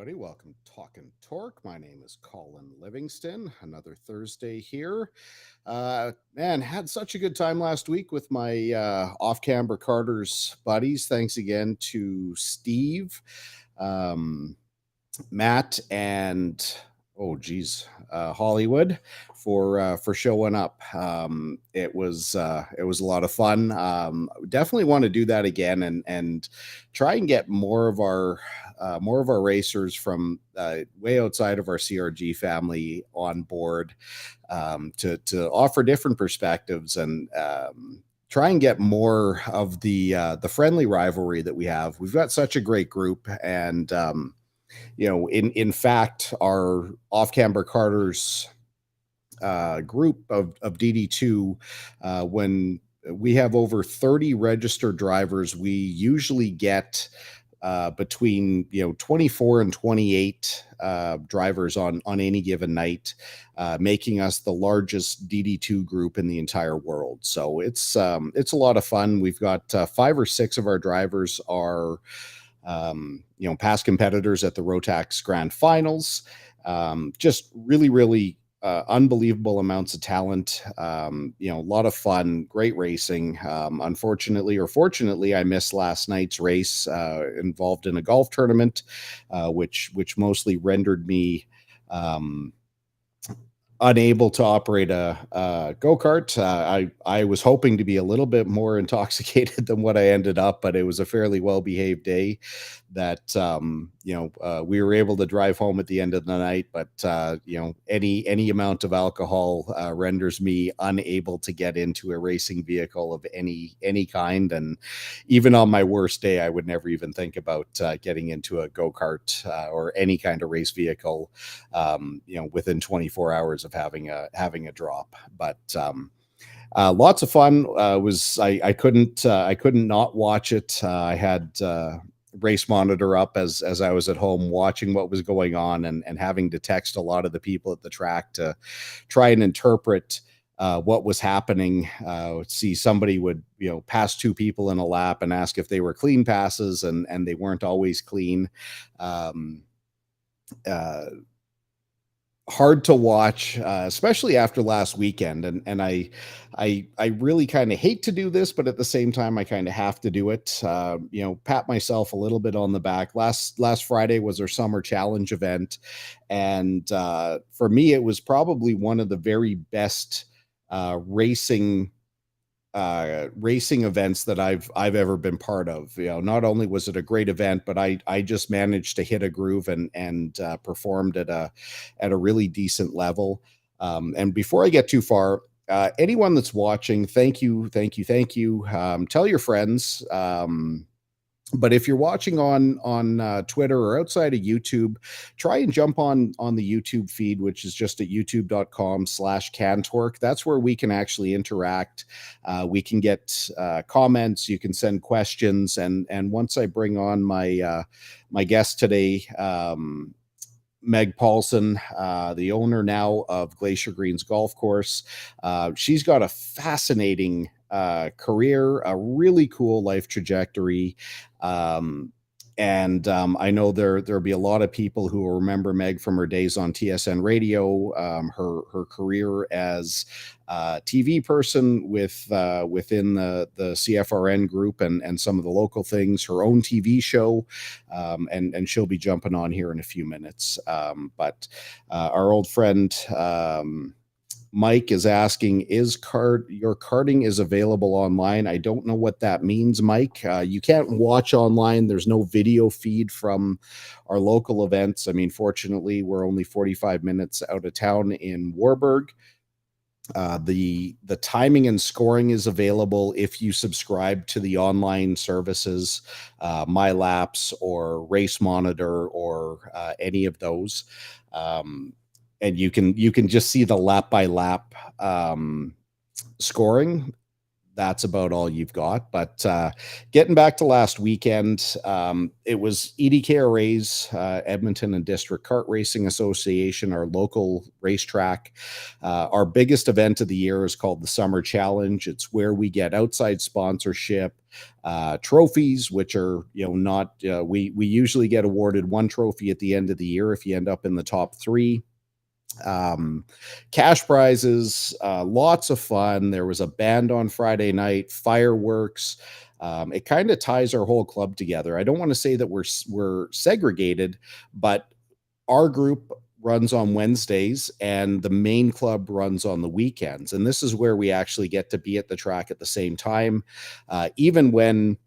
everybody. Welcome to Talkin' Torque. My name is Colin Livingston. Another Thursday here. Man, had such a good time last week with my off-camber Carter's buddies. Thanks again to Steve, um, Matt, and Hollywood for showing up. It was a lot of fun. Definitely want to do that again and try and get more of our racers from way outside of our CRG family on board, to offer different perspectives and try and get more of the friendly rivalry that we have. We've got such a great group, and in fact, our off-camber Carters group of DD2, when we have over 30 registered drivers, we usually get between 24 and 28 drivers on any given night, making us the largest DD2 group in the entire world. So it's a lot of fun. We've got 5 or 6 of our drivers are past competitors at the Rotax Grand Finals. Just really, really unbelievable amounts of talent. A lot of fun, great racing. Unfortunately or fortunately, I missed last night's race, involved in a golf tournament, which mostly rendered me unable to operate a go-kart. I was hoping to be a little bit more intoxicated than what I ended up, but it was a fairly well-behaved day that we were able to drive home at the end of the night. But any amount of alcohol renders me unable to get into a racing vehicle of any kind. And even on my worst day, I would never even think about getting into a go-kart or any kind of race vehicle within 24 hours of having a drop. But lots of fun. Was I couldn't not watch it. I had race monitor up as I was at home watching what was going on, and having to text a lot of the people at the track to try and interpret what was happening. See, somebody would pass 2 people in a lap and ask if they were clean passes, and they weren't always clean. Hard to watch, especially after last weekend. And I really kind of hate to do this, but at the same time, I kind of have to do it. Pat myself a little bit on the back. Last Friday was our summer challenge event, and for me, it was probably one of the very best racing events that I've ever been part of. Not only was it a great event, but I just managed to hit a groove and performed at a really decent level. And before I get too far, anyone that's watching, thank you, thank you, thank you. Tell your friends. But if you're watching on Twitter or outside of YouTube, try and jump on the YouTube feed, which is just at youtube.com/cantork. That's where we can actually interact. We can get comments. You can send questions, and once I bring on my guest today, Meg Polson, the owner now of Glacier Greens Golf Course. She's got a fascinating career, a really cool life trajectory. And I know there'll be a lot of people who will remember Meg from her days on TSN Radio, her career as a TV person within the CFRN group and some of the local things, her own TV show, and she'll be jumping on here in a few minutes. But our old friend Mike is asking, your karting is available online? I don't know what that means, Mike. You can't watch online. There's no video feed from our local events. I mean, fortunately, we're only 45 minutes out of town in Warburg. The timing and scoring is available if you subscribe to the online services, My Laps or Race Monitor or any of those. And you can just see the lap by lap scoring. that's about all you've got. But getting back to last weekend, it was EDKRA's Edmonton and District Kart Racing Association, our local racetrack. Our biggest event of the year is called the Summer Challenge. It's where we get outside sponsorship, trophies, which are not we usually get awarded one trophy at the end of the year if you end up in the top three. um Cash prizes, lots of fun. There was a band on Friday night, fireworks. It kind of ties our whole club together. I don't want to say that we're segregated, but our group runs on Wednesdays and the main club runs on the weekends, and this is where we actually get to be at the track at the same time, even when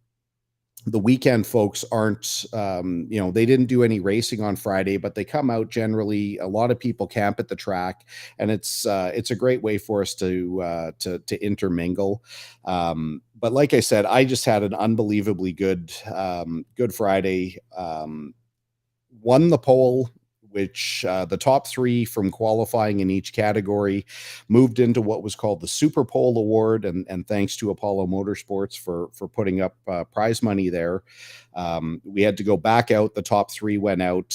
the weekend folks aren't, they didn't do any racing on Friday, but they come out. Generally a lot of people camp at the track, and it's a great way for us to intermingle. But like I said, I just had an unbelievably good Friday. Won the pole, which the top three from qualifying in each category moved into what was called the Super Pole Award, and thanks to Apollo Motorsports for putting up prize money there. We had to go back out. The top three went out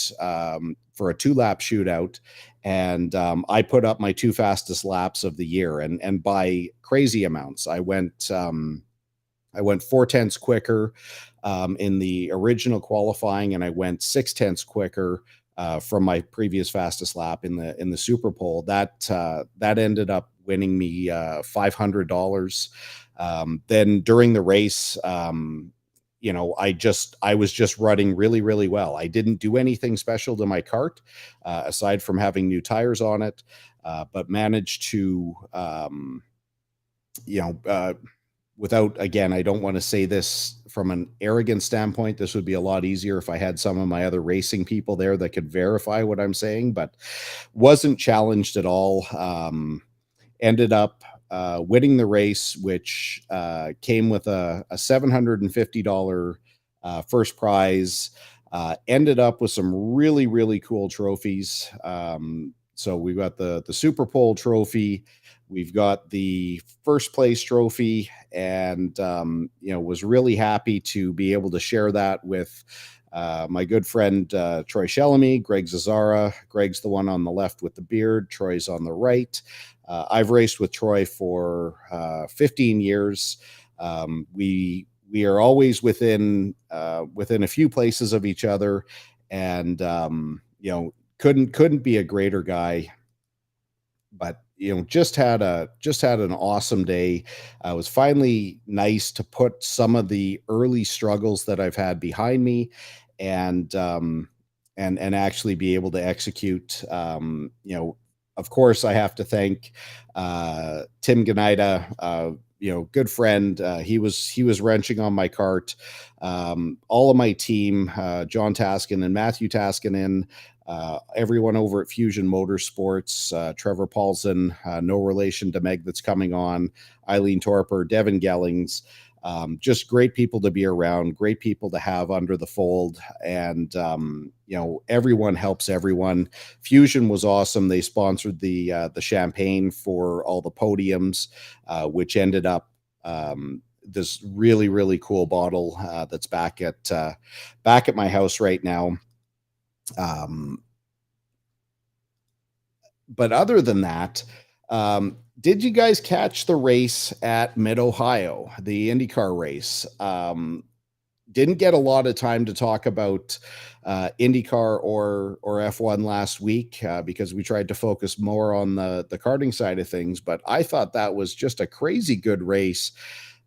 for a 2-lap shootout, and I put up my two fastest laps of the year, and by crazy amounts. I went 4 tenths quicker in the original qualifying, and I went 6 tenths quicker from my previous fastest lap in the Super Bowl. That ended up winning me $500. Then during the race, I was just running really, really well. I didn't do anything special to my cart aside from having new tires on it, but managed to you know. Without, again, I don't want to say this from an arrogant standpoint. This would be a lot easier if I had some of my other racing people there that could verify what I'm saying, but wasn't challenged at all. Ended up winning the race, which came with a $750 first prize. Ended up with some really, really cool trophies. So we've got the Super Bowl trophy, we've got the first place trophy, and was really happy to be able to share that with my good friend Troy Shelamy, Greg Zazzara. Greg's the one on the left with the beard, Troy's on the right. I've raced with Troy for 15 years. We are always within a few places of each other, and couldn't be a greater guy. But just had an awesome day. It was finally nice to put some of the early struggles that I've had behind me, and actually be able to execute. Of course, I have to thank Tim Ganida, good friend. He was wrenching on my cart. All of my team, John Taskin and Matthew Taskinen, everyone over at Fusion Motorsports, Trevor Polson, no relation to Meg that's coming on, Eileen Torper, Devin Gellings, just great people to be around, great people to have under the fold. And, everyone helps everyone. Fusion was awesome. They sponsored the champagne for all the podiums, which ended up, this really, really cool bottle that's back at my house right now. But other than that, did you guys catch the race at Mid Ohio, the IndyCar race? Didn't get a lot of time to talk about IndyCar or F1 last week because we tried to focus more on the karting side of things. But I thought that was just a crazy good race.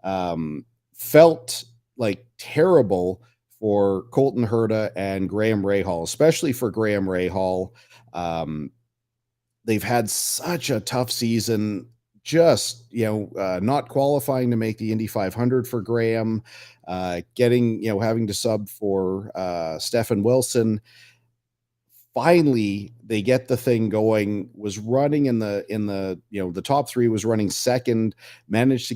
Felt like terrible for Colton Herta and Graham Rahal, especially for Graham Rahal. They've had such a tough season, just not qualifying to make the Indy 500 for Graham, having to sub for Stefan Wilson. Finally they get the thing going, was running in the top three, was running second, managed to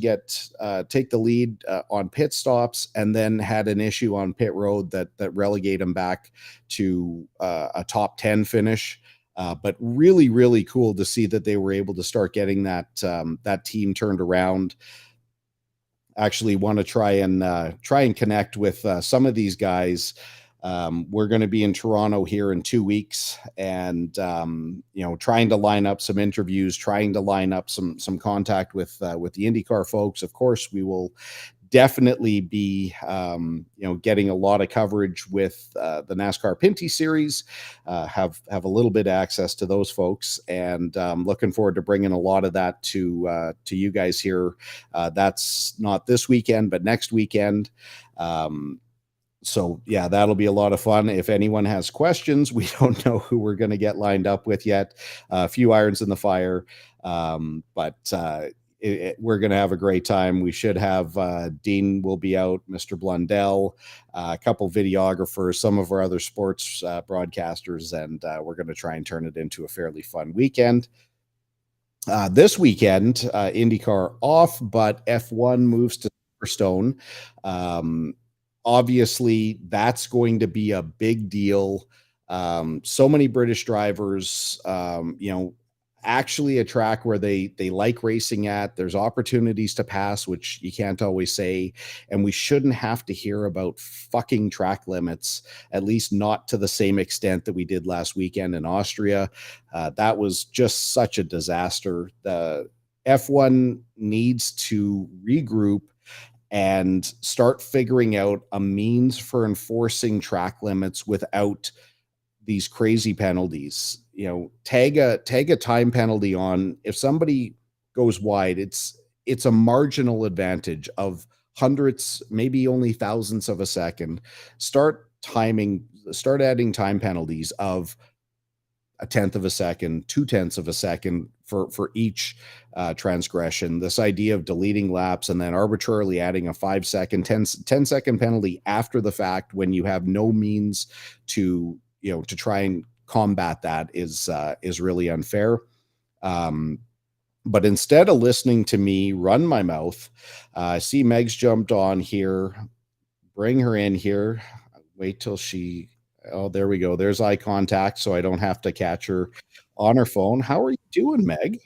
take the lead on pit stops, and then had an issue on pit road that relegate him back to a top 10 finish. But really, really cool to see that they were able to start getting that team turned around. actually want to try and connect with some of these guys. We're going to be in Toronto here in 2 weeks, and trying to line up some interviews, trying to line up some contact with the IndyCar folks. Of course, we will definitely be getting a lot of coverage with the NASCAR Pinty series. Have a little bit of access to those folks, and looking forward to bringing a lot of that to you guys here. That's not this weekend, but next weekend. So yeah, that'll be a lot of fun. If anyone has questions, we don't know who we're going to get lined up with yet. A few irons in the fire, but we're going to have a great time. We should have Dean will be out, Mr. Blundell, a couple videographers, some of our other sports broadcasters, and we're going to try and turn it into a fairly fun weekend. This weekend, IndyCar off, but F1 moves to Silverstone. Obviously, that's going to be a big deal. So many British drivers, actually a track where they like racing at. There's opportunities to pass, which you can't always say. And we shouldn't have to hear about fucking track limits, at least not to the same extent that we did last weekend in Austria. That was just such a disaster. The F1 needs to regroup and start figuring out a means for enforcing track limits without these crazy penalties. Tag a time penalty on. If somebody goes wide, it's a marginal advantage of hundredths, maybe only thousandths of a second. Start adding time penalties of a tenth of a second, 2/10 of a second for each transgression. This idea of deleting laps and then arbitrarily adding a 5-second, 10-second penalty after the fact when you have no means to try and combat that is really unfair. But instead of listening to me run my mouth, I see Meg's jumped on here. Bring her in here. Wait till she. Oh, there we go. There's eye contact, so I don't have to catch her on her phone. How are you doing, Meg?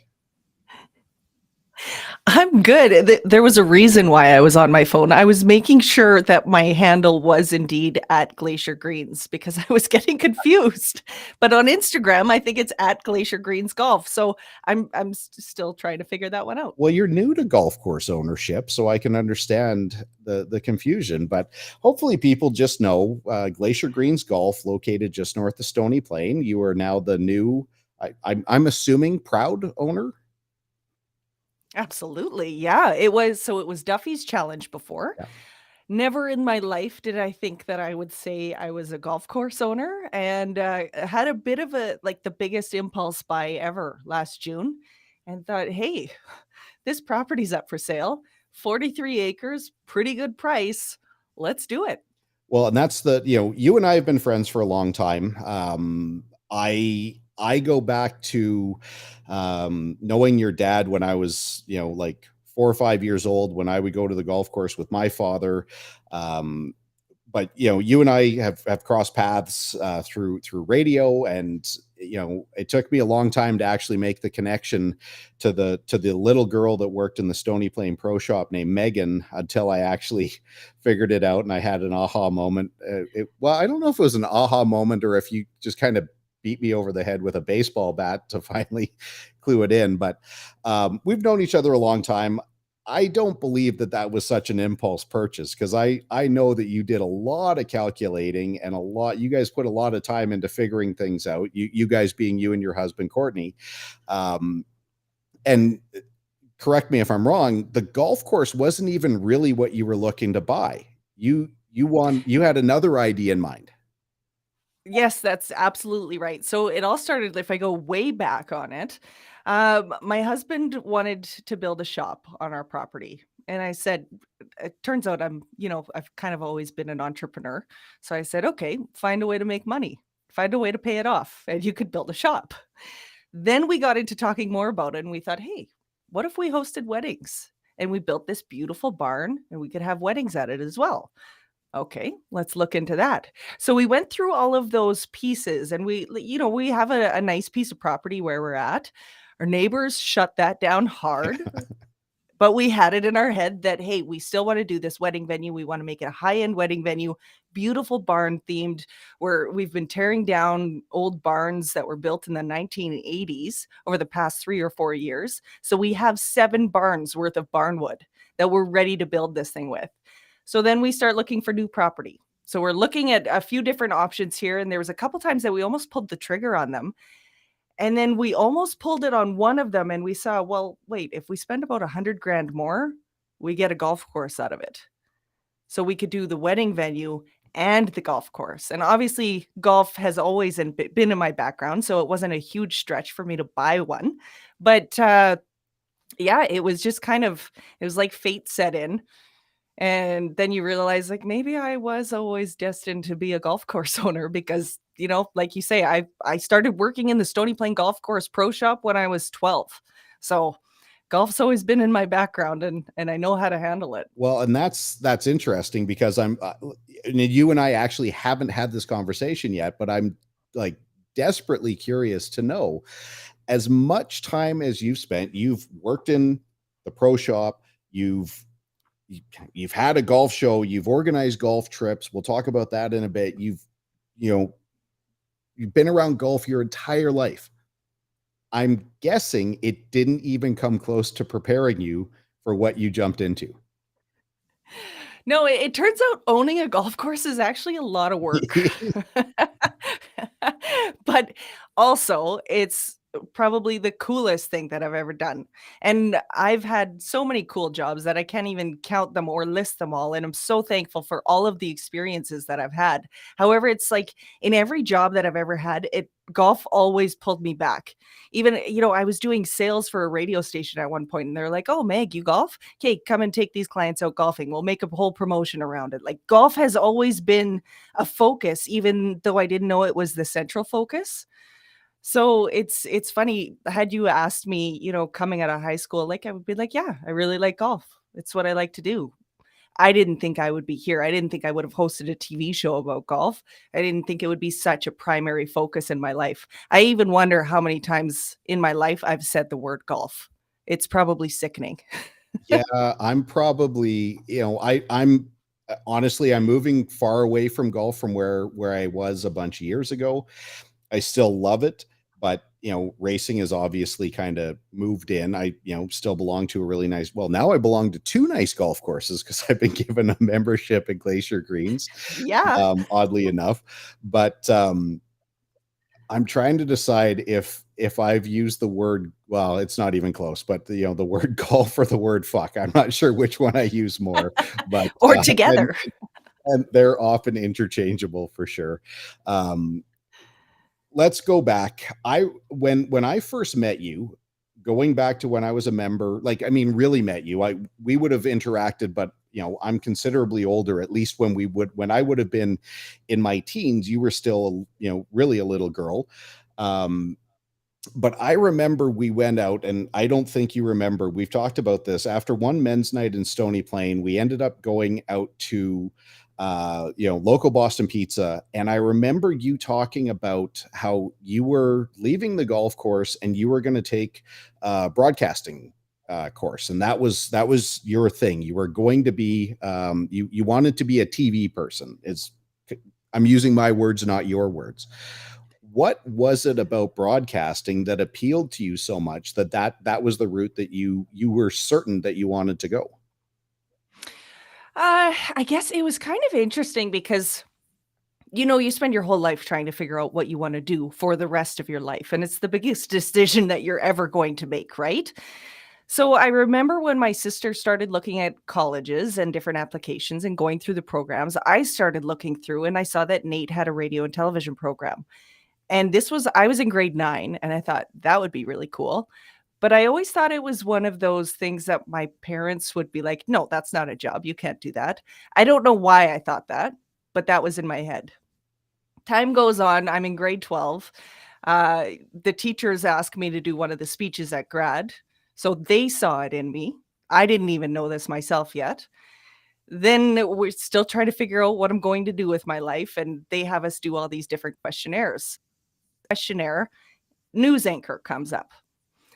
I'm good. There was a reason why I was on my phone. I was making sure that my handle was indeed at Glacier Greens because I was getting confused. But on Instagram, I think it's at Glacier Greens Golf. So I'm still trying to figure that one out. Well, you're new to golf course ownership, so I can understand the confusion. But hopefully, people just know Glacier Greens Golf, located just north of Stony Plain. You are now the new, I'm assuming, proud owner. Absolutely. Yeah. It was Duffy's Challenge before. Yeah. Never in my life did I think that I would say I was a golf course owner, and had a bit of the biggest impulse buy ever last June, and thought, hey, this property's up for sale, 43 acres, pretty good price. Let's do it. Well, and that's you and I have been friends for a long time. I go back to knowing your dad when I was, like 4 or 5 years old, when I would go to the golf course with my father. But you and I have crossed paths through radio, and it took me a long time to actually make the connection to the little girl that worked in the Stony Plain Pro Shop named Megan, until I actually figured it out and I had an aha moment. Well, I don't know if it was an aha moment or if you just kind of beat me over the head with a baseball bat to finally clue it in. But we've known each other a long time. I don't believe that was such an impulse purchase, because I know that you did a lot of calculating and you guys put a lot of time into figuring things out. You guys being you and your husband, Courtney. And correct me if I'm wrong, the golf course wasn't even really what you were looking to buy. You had another idea in mind. Yes, that's absolutely right. So it all started, if I go way back on it, my husband wanted to build a shop on our property. And I said, it turns out I've kind of always been an entrepreneur. So I said, okay, find a way to make money, find a way to pay it off, and you could build a shop. Then we got into talking more about it, and we thought, hey, what if we hosted weddings? And we built this beautiful barn, and we could have weddings at it as well. Okay, let's look into that. So we went through all of those pieces, and we have a nice piece of property where we're at. Our neighbors shut that down hard. But we had it in our head that, hey, we still want to do this wedding venue. We want to make it a high-end wedding venue, beautiful barn themed, where we've been tearing down old barns that were built in the 1980s over the past 3 or 4 years. So we have 7 barns worth of barnwood that we're ready to build this thing with. So then we start looking for new property. So we're looking at a few different options here. And there was a couple times that we almost pulled the trigger on them. And then we almost pulled it on one of them and we saw, well, wait, if we spend about 100 grand more, we get a golf course out of it. So we could do the wedding venue and the golf course. And obviously, golf has always been in my background, so it wasn't a huge stretch for me to buy one. But yeah, it was just kind of, it was like fate set in. And then you realize, like, maybe I was always destined to be a golf course owner because, like you say, I started working in the Stony Plain Golf Course Pro Shop when I was 12. So golf's always been in my background and I know how to handle it. Well, and that's interesting because and you and I actually haven't had this conversation yet, but I'm like desperately curious to know, as much time as you've spent, you've worked in the pro shop, you've you've had a golf show, you've organized golf trips. We'll talk about that in a bit. You know, you've been around golf your entire life. I'm guessing it didn't even come close to preparing you for what you jumped into. No, it turns out owning a golf course is actually a lot of work. But also, it's probably the coolest thing that I've ever done. And I've had so many cool jobs that I can't even count them or list them all. And I'm so thankful for all of the experiences that I've had. However, it's like in every job that I've ever had, golf always pulled me back. Even, I was doing sales for a radio station at one point, and they're like, "Oh, Meg, you golf? Okay, come and take these clients out golfing. We'll make a whole promotion around it." Like, golf has always been a focus, even though I didn't know it was the central focus. So it's funny. Had you asked me, coming out of high school, like, I would be like, "Yeah, I really like golf. It's what I like to do." I didn't think I would be here. I didn't think I would have hosted a TV show about golf. I didn't think it would be such a primary focus in my life. I even wonder how many times in my life I've said the word golf. It's probably sickening. Yeah, I'm probably, I'm honestly, I'm moving far away from golf from where I was a bunch of years ago. I still love it, but racing is obviously kind of moved in. I, still belong to a really nice, well, now I belong to two nice golf courses because I've been given a membership at Glacier Greens, Yeah. oddly enough. But I'm trying to decide if I've used the word, well, it's not even close, but the word golf or the word fuck. I'm not sure which one I use more, but Or and together. and they're often interchangeable for sure. Um, let's go back. When I first met you, going back to when I was a member, like, I mean, really met you, we would have interacted, but I'm considerably older. At least when I would have been in my teens, you were still, really a little girl. Um, but I remember we went out, and I don't think you remember. We've talked about this. After one men's night in Stony Plain, we ended up going out to local Boston pizza. And I remember you talking about how you were leaving the golf course and you were going to take broadcasting course. And that was your thing. You were going to be you wanted to be a TV person. I'm using my words, not your words. What was it about broadcasting that appealed to you so much that was the route that you were certain that you wanted to go? I guess it was kind of interesting because you spend your whole life trying to figure out what you want to do for the rest of your life. And it's the biggest decision that you're ever going to make, right? So I remember when my sister started looking at colleges and different applications and going through the programs, I started looking through and I saw that Nate had a radio and television program. And I was in grade 9 and I thought that would be really cool. But I always thought it was one of those things that my parents would be like, "No, that's not a job. You can't do that." I don't know why I thought that, but that was in my head. Time goes on, I'm in grade 12. The teachers asked me to do one of the speeches at grad, so they saw it in me. I didn't even know this myself yet. Then we're still trying to figure out what I'm going to do with my life, and they have us do all these different questionnaires. Questionnaire, news anchor comes up.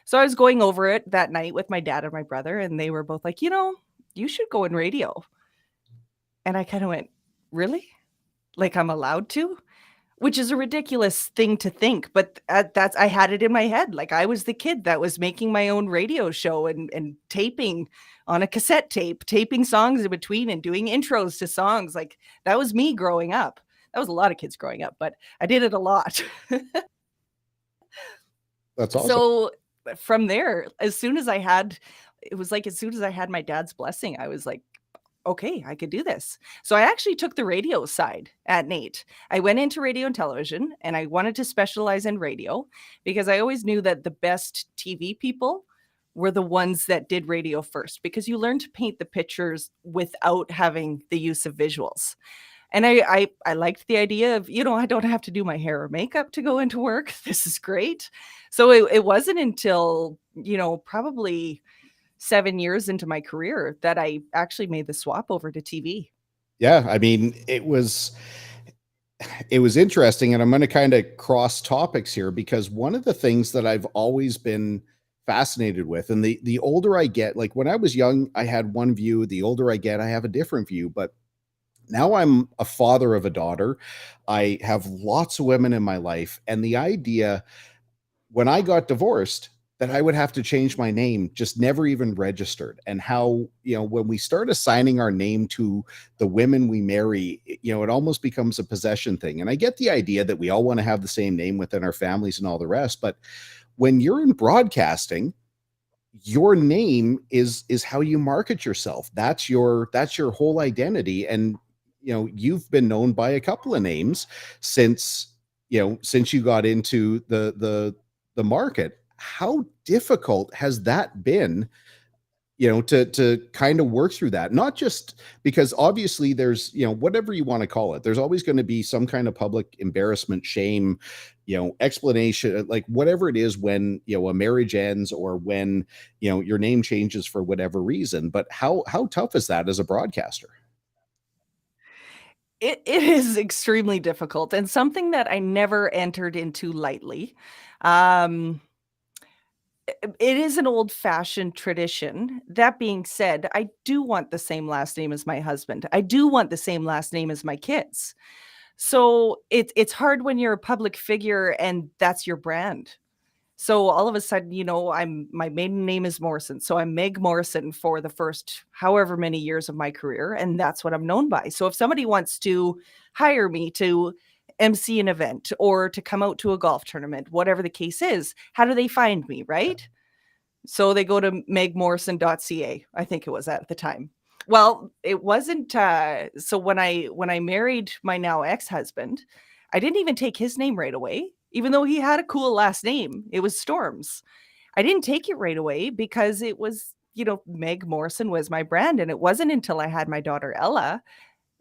So I was going over it that night with my dad and my brother, and they were both like, you should go in radio. And I kind of went, really? Like I'm allowed to? Which is a ridiculous thing to think, but that's I had it in my head. Like I was the kid that was making my own radio show and taping on a cassette tape, taping songs in between and doing intros to songs. Like that was me growing up. That was a lot of kids growing up, but I did it a lot. That's awesome. So from there, as soon as I had it was like as soon as I had my dad's blessing, I was like, okay, I could do this. So I actually took the radio side at Nate. I went into radio and television and I wanted to specialize in radio because I always knew that the best TV people were the ones that did radio first because you learn to paint the pictures without having the use of visuals. And I liked the idea of, I don't have to do my hair or makeup to go into work. This is great. So it wasn't until, probably 7 years into my career that I actually made the swap over to TV. Yeah, I mean, it was interesting, and I'm going to kind of cross topics here because one of the things that I've always been fascinated with, and the older I get, like when I was young, I had one view. The older I get, I have a different view. But now I'm a father of a daughter. I have lots of women in my life, and the idea when I got divorced that I would have to change my name just never even registered. And how, when we start assigning our name to the women we marry, it almost becomes a possession thing. And I get the idea that we all want to have the same name within our families and all the rest. But when you're in broadcasting, your name is how you market yourself. That's your whole identity. And you've been known by a couple of names since you got into the market. How difficult has that been, to kind of work through that? Not just because obviously there's, whatever you want to call it, there's always going to be some kind of public embarrassment, shame, explanation, like whatever it is when, a marriage ends or when, your name changes for whatever reason. But how tough is that as a broadcaster? It is extremely difficult and something that I never entered into lightly. Um, it is an old-fashioned tradition. That being said, I do want the same last name as my husband. I do want the same last name as my kids. So it's hard when you're a public figure and that's your brand. So all of a sudden, my maiden name is Morrison. So I'm Meg Morrison for the first however many years of my career. And that's what I'm known by. So if somebody wants to hire me to MC an event or to come out to a golf tournament, whatever the case is, how do they find me? Right. So they go to megmorrison.ca, I think it was at the time. Well, it wasn't so when I married my now ex-husband, I didn't even take his name right away, even though he had a cool last name. It was Storms. I didn't take it right away because it was, Meg Morrison was my brand. And it wasn't until I had my daughter Ella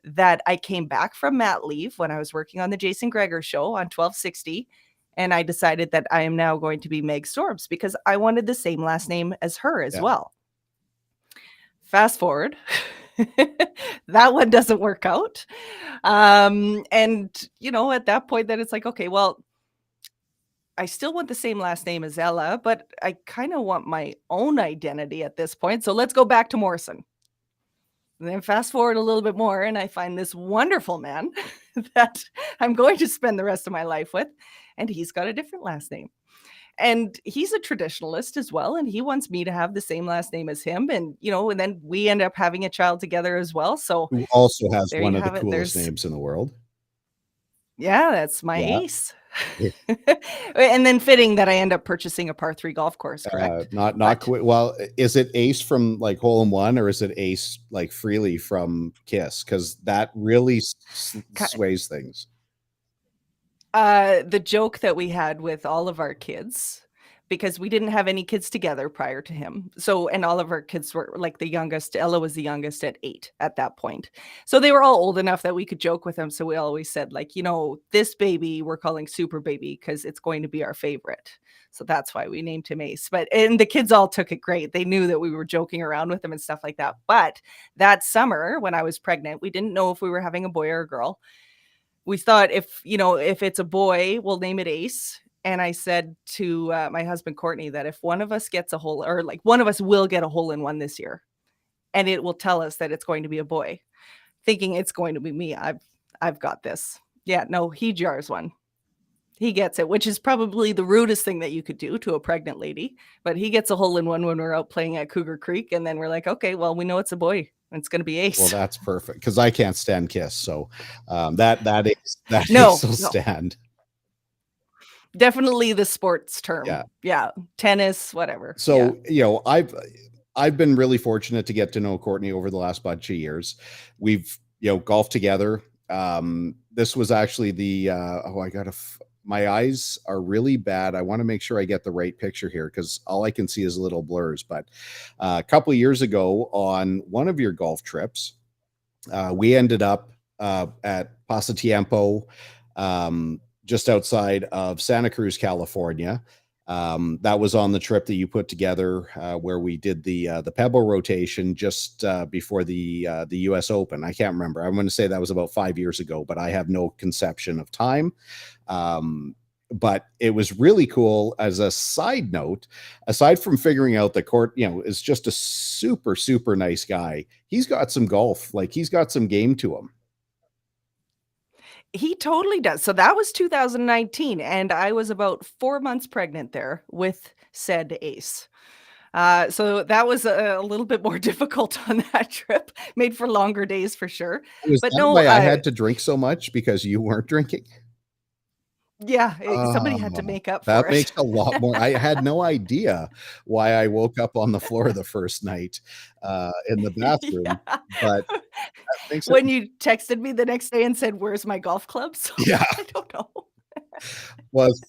that I came back from mat leave when I was working on the Jason Greger show on 1260. And I decided that I am now going to be Meg Storms because I wanted the same last name as her as Yeah. well. Fast forward, that one doesn't work out. And, at that point, then it's like, okay, well, I still want the same last name as Ella, but I kind of want my own identity at this point. So let's go back to Morrison. And then fast forward a little bit more, and I find this wonderful man that I'm going to spend the rest of my life with, and he's got a different last name. And he's a traditionalist as well, and he wants me to have the same last name as him. And and then we end up having a child together as well. So Who also has there one you of the have it. coolest There's names in the world. Yeah, that's my Yeah. ace. And then fitting that I end up purchasing a par 3 golf course, correct? Not But quite. Well, is it Ace from like Hole in One, or is it Ace like Freely from Kiss? Because that really sways things. The joke that we had with all of our kids, because we didn't have any kids together prior to him. So, and all of our kids were like the youngest. Ella was the youngest at 8 at that point. So they were all old enough that we could joke with them. So we always said, like, this baby we're calling Super Baby because it's going to be our favorite. So that's why we named him Ace. And the kids all took it great. They knew that we were joking around with them and stuff like that. But that summer when I was pregnant, we didn't know if we were having a boy or a girl. We thought if it's a boy, we'll name it Ace. And I said to my husband Courtney that if one of us gets a hole, or like one of us will get a hole in one this year, and it will tell us that it's going to be a boy, thinking it's going to be me. I've got this. Yeah, no, he jars one. He gets it, which is probably the rudest thing that you could do to a pregnant lady. But he gets a hole in one when we're out playing at Cougar Creek, and then we're like, okay, well, we know it's a boy. It's going to be Well, Ace. that's perfect because I can't stand Kiss, so that No, Ace will no, stand. definitely the sports term. Yeah. Yeah, tennis, whatever. Yeah. So, I've been really fortunate to get to know Courtney over the last bunch of years. We've, golfed together. This was actually the my eyes are really bad. I want to make sure I get the right picture here because all I can see is little blurs. But a couple of years ago on one of your golf trips, we ended up at Pasatiempo, just outside of Santa Cruz, California. That was on the trip that you put together, where we did the Pebble rotation just before the U.S. Open. I can't remember. I'm going to say that was about 5 years ago, but I have no conception of time. But it was really cool. As a side note, aside from figuring out that Court, is just a super, super nice guy, he's got some golf, like he's got some game to him. He totally does. So that was 2019, and I was about 4 months pregnant there with said Ace. So that was a little bit more difficult on that trip, made for longer days for sure. Was But that no, why I had to drink so much because you weren't drinking? yeah, somebody had to Oh, make up that for it. makes a lot more. I had no idea why I woke up on the floor the first night in the bathroom, Yeah. but that makes it. When you texted me the next day and said, "Where's my golf club?" So Yeah, I don't know. was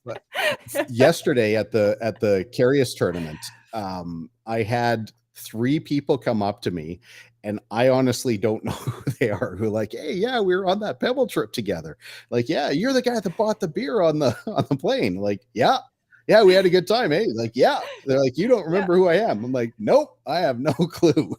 yesterday at the Carius tournament. I had 3 people come up to me, and I honestly don't know who they are. Who like, hey, yeah, we were on that Pebble trip together. Like, yeah, you're the guy that bought the beer on the on the plane. Like, yeah. Yeah, we had a good time, eh? Like, yeah. They're like, you don't Yeah. remember who I am. I'm like, nope, I have no clue.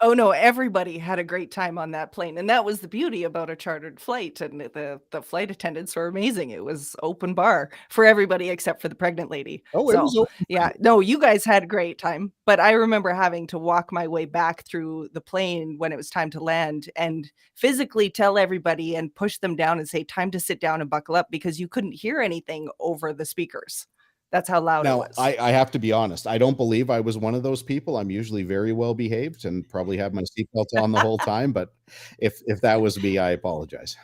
Oh, no, everybody had a great time on that plane, and that was the beauty about a chartered flight, and the flight attendants were amazing. It was open bar for everybody except for the pregnant lady. Oh, it was So, open. yeah, no, you guys had a great time, but I remember having to walk my way back through the plane when it was time to land and physically tell everybody and push them down and say, "Time to sit down and buckle up," because you couldn't hear anything over the speakers. That's how loud it Now, was. I have to be honest. I don't believe I was one of those people. I'm usually very well behaved and probably have my seatbelt on the whole time. But if that was me, I apologize.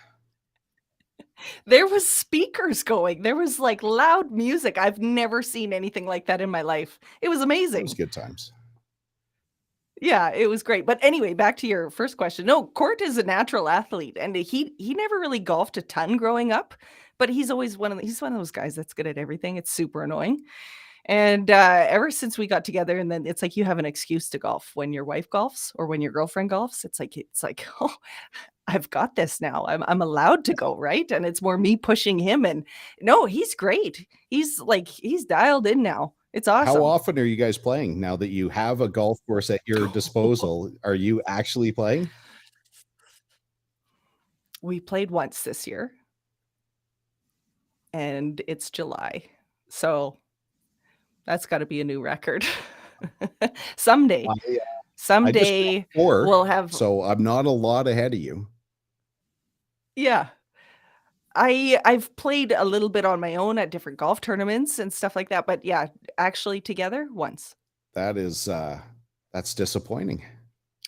There was speakers going. There was, like, loud music. I've never seen anything like that in my life. It was It was amazing. good times. Yeah, it was great. But anyway, back to your first question. No, Court is a natural athlete, and he never really golfed a ton growing up, but he's always he's one of those guys that's good at everything. It's super annoying. And ever since we got together, and then it's like you have an excuse to golf when your wife golfs or when your girlfriend golfs. It's like, oh, I've got this now. I'm allowed to go, right? And it's more me pushing him. And no, he's great. He's dialed in now. It's How awesome. often are you guys playing now that you have a golf course at your disposal? Are you actually playing? We played once this year, and it's July. So that's got to be a new record. Someday, I I just got someday 4, we'll have, so I'm not a lot ahead of you. yeah. I've played a little bit on my own at different golf tournaments and stuff like that, but yeah, actually together once. That is that's disappointing.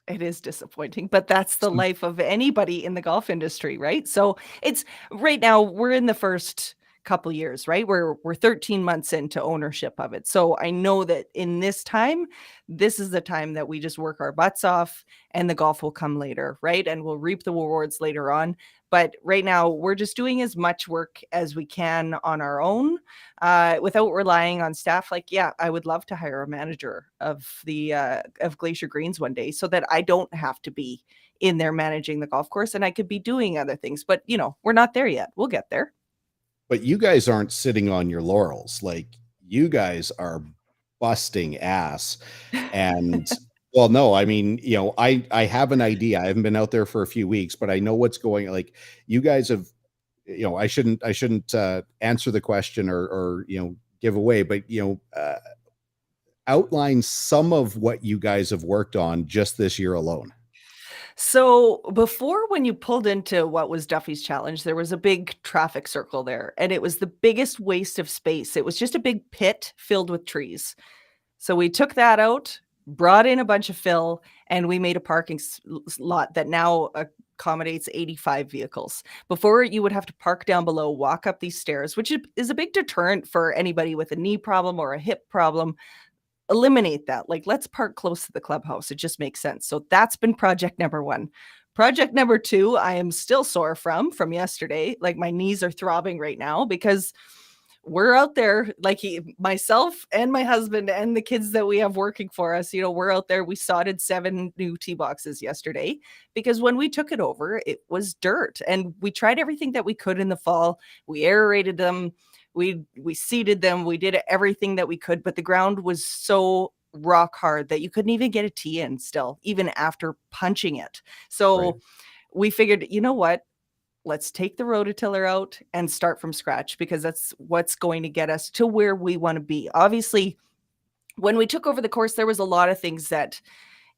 It is disappointing, but that's the Some life of anybody in the golf industry, right? So it's right now we're in the first couple years, right? We're 13 months into ownership of it. So I know that in this time, this is the time that we just work our butts off and the golf will come later, right? And we'll reap the rewards later on. But right now, we're just doing as much work as we can on our own without relying on staff. Like, yeah, I would love to hire a manager of Glacier Greens one day so that I don't have to be in there managing the golf course and I could be doing other things. But we're not there yet. We'll get there. But you guys aren't sitting on your laurels. Like you guys are busting ass. And well, no, I mean, I have an idea. I haven't been out there for a few weeks, but I know what's going like you guys have I shouldn't answer the question or give away, but outline some of what you guys have worked on just this year alone. So before, when you pulled into what was Duffy's Challenge, there was a big traffic circle there, and it was the biggest waste of space. It was just a big pit filled with trees. So we took that out, brought in a bunch of fill, and we made a parking lot that now accommodates 85 vehicles. Before, you would have to park down below, walk up these stairs, which is a big deterrent for anybody with a knee problem or a hip problem. Eliminate that. Like, let's park close to the clubhouse. It just makes sense. So that's been project number one. Project number two, I am still sore from yesterday. Like, my knees are throbbing right now because we're out there, like myself and my husband and the kids that we have working for us, we're out there. We sodded 7 new tee boxes yesterday because when we took it over, it was dirt, and we tried everything that we could in the fall. We aerated them, we seeded them, we did everything that we could, but the ground was so rock hard that you couldn't even get a tee in still, even after punching it. Right. So we figured, you know what? Let's take the rototiller out and start from scratch, because that's what's going to get us to where we want to be. Obviously, when we took over the course, there was a lot of things that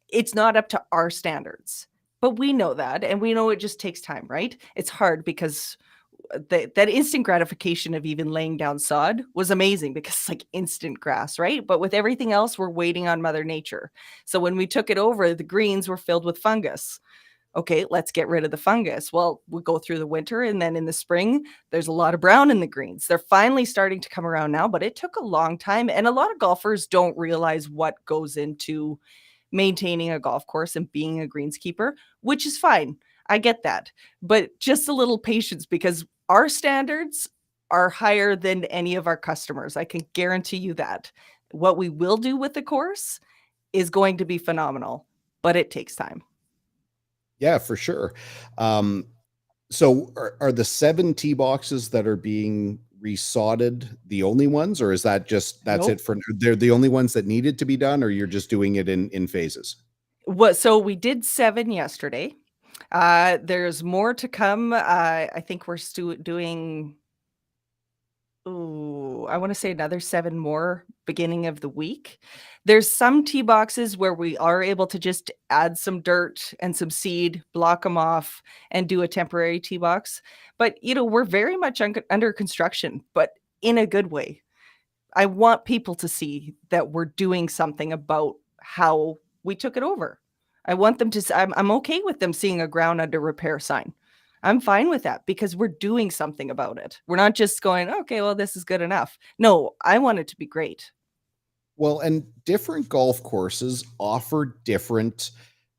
it's not up to our standards, but we know that, and we know it just takes time, right? It's hard because that instant gratification of even laying down sod was amazing because it's like instant grass, right? But with everything else, we're waiting on Mother Nature. So when we took it over, the greens were filled with fungus. Okay, let's get rid of the fungus. Well, we go through the winter, and then in the spring, there's a lot of brown in the greens. They're finally starting to come around now, but it took a long time. And a lot of golfers don't realize what goes into maintaining a golf course and being a greenskeeper, which is fine. I get that. But just a little patience, because our standards are higher than any of our customers. I can guarantee you that. What we will do with the course is going to be phenomenal, but it takes time. Yeah, for sure. Um, so are the 7 tee boxes that are being resodded the only ones, or is that's it Nope. for they're the only ones that needed to be done, or you're just doing it in phases? So we did 7 yesterday. There's more to come. I think we're doing, ooh, I wanna say another 7 more beginning of the week. There's some tee boxes where we are able to just add some dirt and some seed, block them off, and do a temporary tee box. But, we're very much under construction, but in a good way. I want people to see that we're doing something about how we took it over. I want them to I'm okay with them seeing a ground under repair sign. I'm fine with that because we're doing something about it. We're not just going, "Okay, well, this is good enough." No, I want it to be great. Well, and different golf courses offer different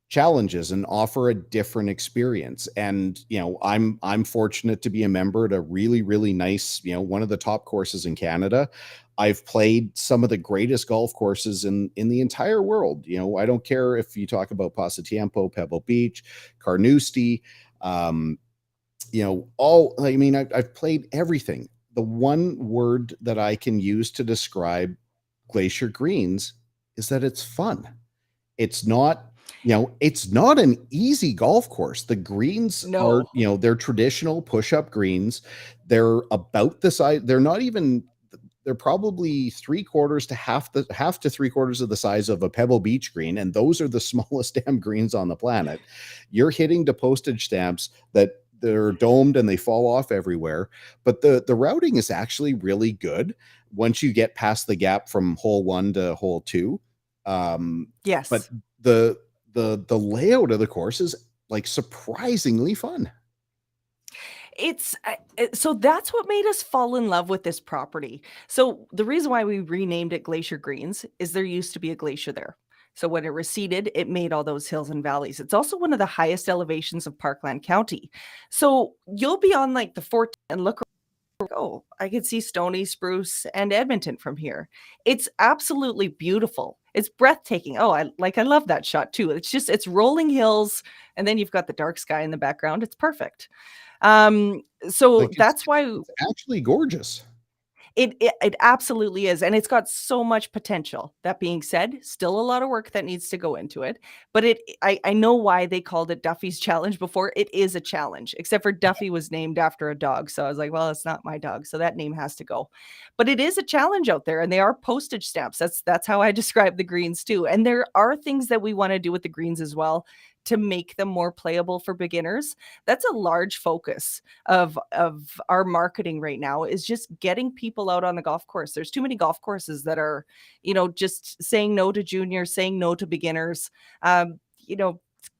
challenges and offer a different experience. And I'm fortunate to be a member at a really really nice, one of the top courses in Canada. I've played some of the greatest golf courses in the entire world. I don't care if you talk about Pasatiempo, Pebble Beach, Carnoustie, um, all, I mean, I've played everything. The one word that I can use to describe Glacier Greens is that it's fun. It's not, it's not an easy golf course. The greens are, No. they're traditional push-up greens. They're about the size, they're probably three quarters to half to three quarters of the size of a Pebble Beach green, and those are the smallest damn greens on the planet. You're hitting to postage stamps that they're domed and they fall off everywhere, but the routing is actually really good once you get past the gap from hole 1 to hole 2. But Yes. the layout of the course is like surprisingly fun. So that's what made us fall in love with this property. So the reason why we renamed it Glacier Greens is there used to be a glacier there. So when it receded, it made all those hills and valleys. It's also one of the highest elevations of Parkland County. So you'll be on like the 14 and look, oh, I could see Stony, Spruce, and Edmonton from here. It's absolutely beautiful. It's breathtaking. Oh, I love that shot too. It's rolling hills, and then you've got the dark sky in the background. It's perfect. Um, so Like that's why it's actually gorgeous. It absolutely is, and it's got so much potential. That being said, still a lot of work that needs to go into it, but I know why they called it Duffy's challenge before. It is a challenge, except for Duffy was named after a dog, so I was like, "Well, it's not my dog, so that name has to go." But it is a challenge out there, and they are postage stamps. That's how I describe the greens too, and there are things that we wanna do with the greens as well to make them more playable for beginners. That's a large focus of our marketing right now, is just getting people out on the golf course. There's too many golf courses that are, just saying no to juniors, saying no to beginners. You know,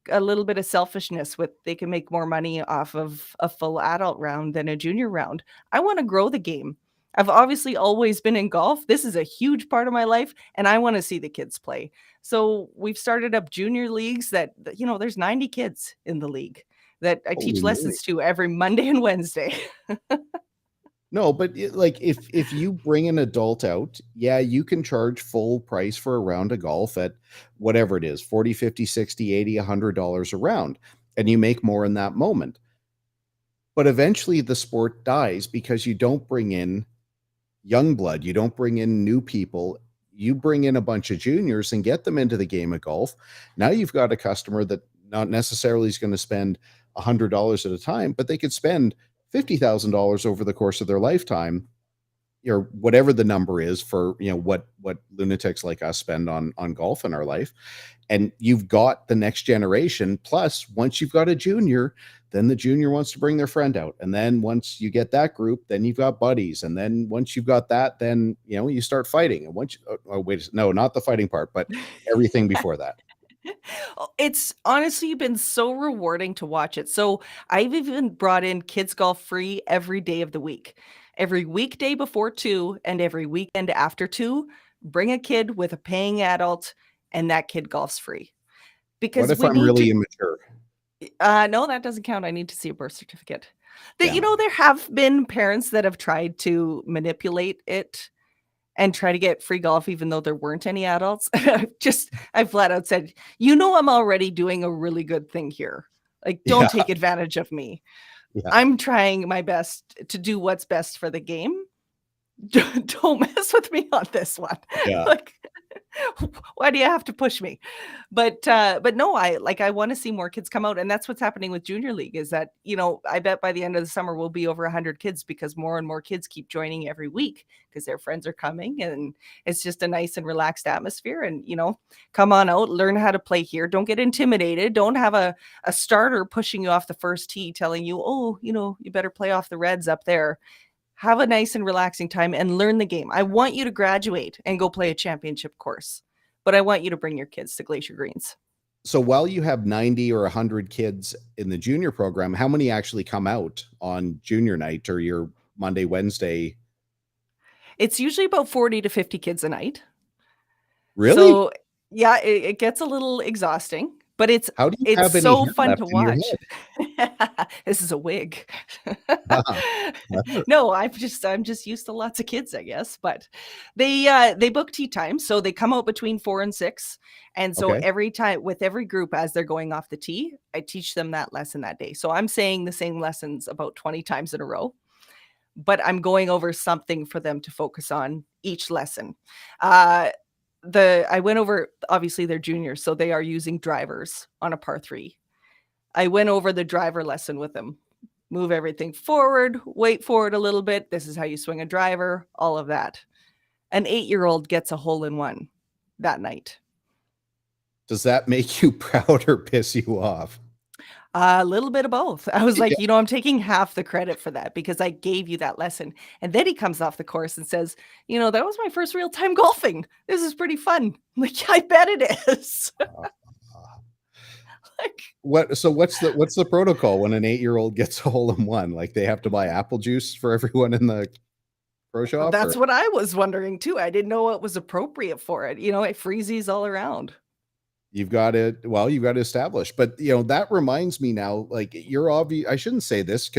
a little bit of selfishness with they can make more money off of a full adult round than a junior round. I want to grow the game. I've obviously always been in golf. This is a huge part of my life, and I want to see the kids play. So we've started up junior leagues there's 90 kids in the league that I Holy teach moly. lessons to every Monday and Wednesday. No, but like if you bring an adult out, yeah, you can charge full price for a round of golf at whatever it is, 40, 50, 60, 80, $100 a round, and you make more in that moment. But eventually the sport dies because you don't bring in young blood, you don't bring in new people. You bring in a bunch of juniors and get them into the game of golf. Now you've got a customer that not necessarily is going to spend $100 at a time, but they could spend $50,000 over the course of their lifetime, or whatever the number is for what lunatics like us spend on golf in our life. And you've got the next generation. Plus, once you've got a junior, then the junior wants to bring their friend out, and then once you get that group, then you've got buddies, and then once you've got that, then you start fighting. And once wait, no, not the fighting part, but everything before that. It's honestly been so rewarding to watch it. So I've even brought in kids golf free every day of the week. Every weekday before 2 and every weekend after 2, bring a kid with a paying adult and that kid golfs free. What Because if we I'm need to really immature? no, that doesn't count. I need to see a birth certificate. Yeah. There have been parents that have tried to manipulate it and try to get free golf even though there weren't any adults. I flat out said, I'm already doing a really good thing here. Like, don't Yeah. take advantage of me. Yeah. I'm trying my best to do what's best for the game. Don't mess with me on this one. Yeah. Like, why do you have to push me? But no, I want to see more kids come out, and that's what's happening with junior league. Is that I bet by the end of the summer we'll be over 100 kids because more and more kids keep joining every week because their friends are coming, and it's just a nice and relaxed atmosphere. And come on out, learn how to play here. Don't get intimidated. Don't have a starter pushing you off the first tee, telling you, oh, you better play off the reds up there. Have a nice and relaxing time and learn the game. I want you to graduate and go play a championship course, but I want you to bring your kids to Glacier Greens. So while you have 90 or 100 kids in the junior program, how many actually come out on junior night or your Monday, Wednesday? It's usually about 40 to 50 kids a night. Really? So, yeah, it gets a little exhausting, but it's How do you it's have any so hair fun left to in your watch. This is a wig. head? Clever. No, I'm just used to lots of kids, I guess, but they book tea time, so they come out between 4 and 6, and so Okay. every time with every group as they're going off the tee, I teach them that lesson that day. So I'm saying the same lessons about 20 times in a row, but I'm going over something for them to focus on each lesson. Uh, I went over obviously they're juniors, so they are using drivers on a par 3. I went over the driver lesson with them. Move everything forward, wait for it a little bit. This is how you swing a driver, all of that. An 8-year-old gets a hole in one that night. Does that make you proud or piss you off? A little bit of both. I was Yeah. like, I'm taking half the credit for that because I gave you that lesson. And then he comes off the course and says, that was my first real time golfing. This is pretty fun. I'm like, I bet it is. Uh, Like, what's the protocol when an 8-year-old gets a hole in one? Like they have to buy apple juice for everyone in the pro shop, or that's what I was wondering too. I didn't know what was appropriate for it. It freezies all around. you've got to establish. But that reminds me now, like you're obvious. I shouldn't say this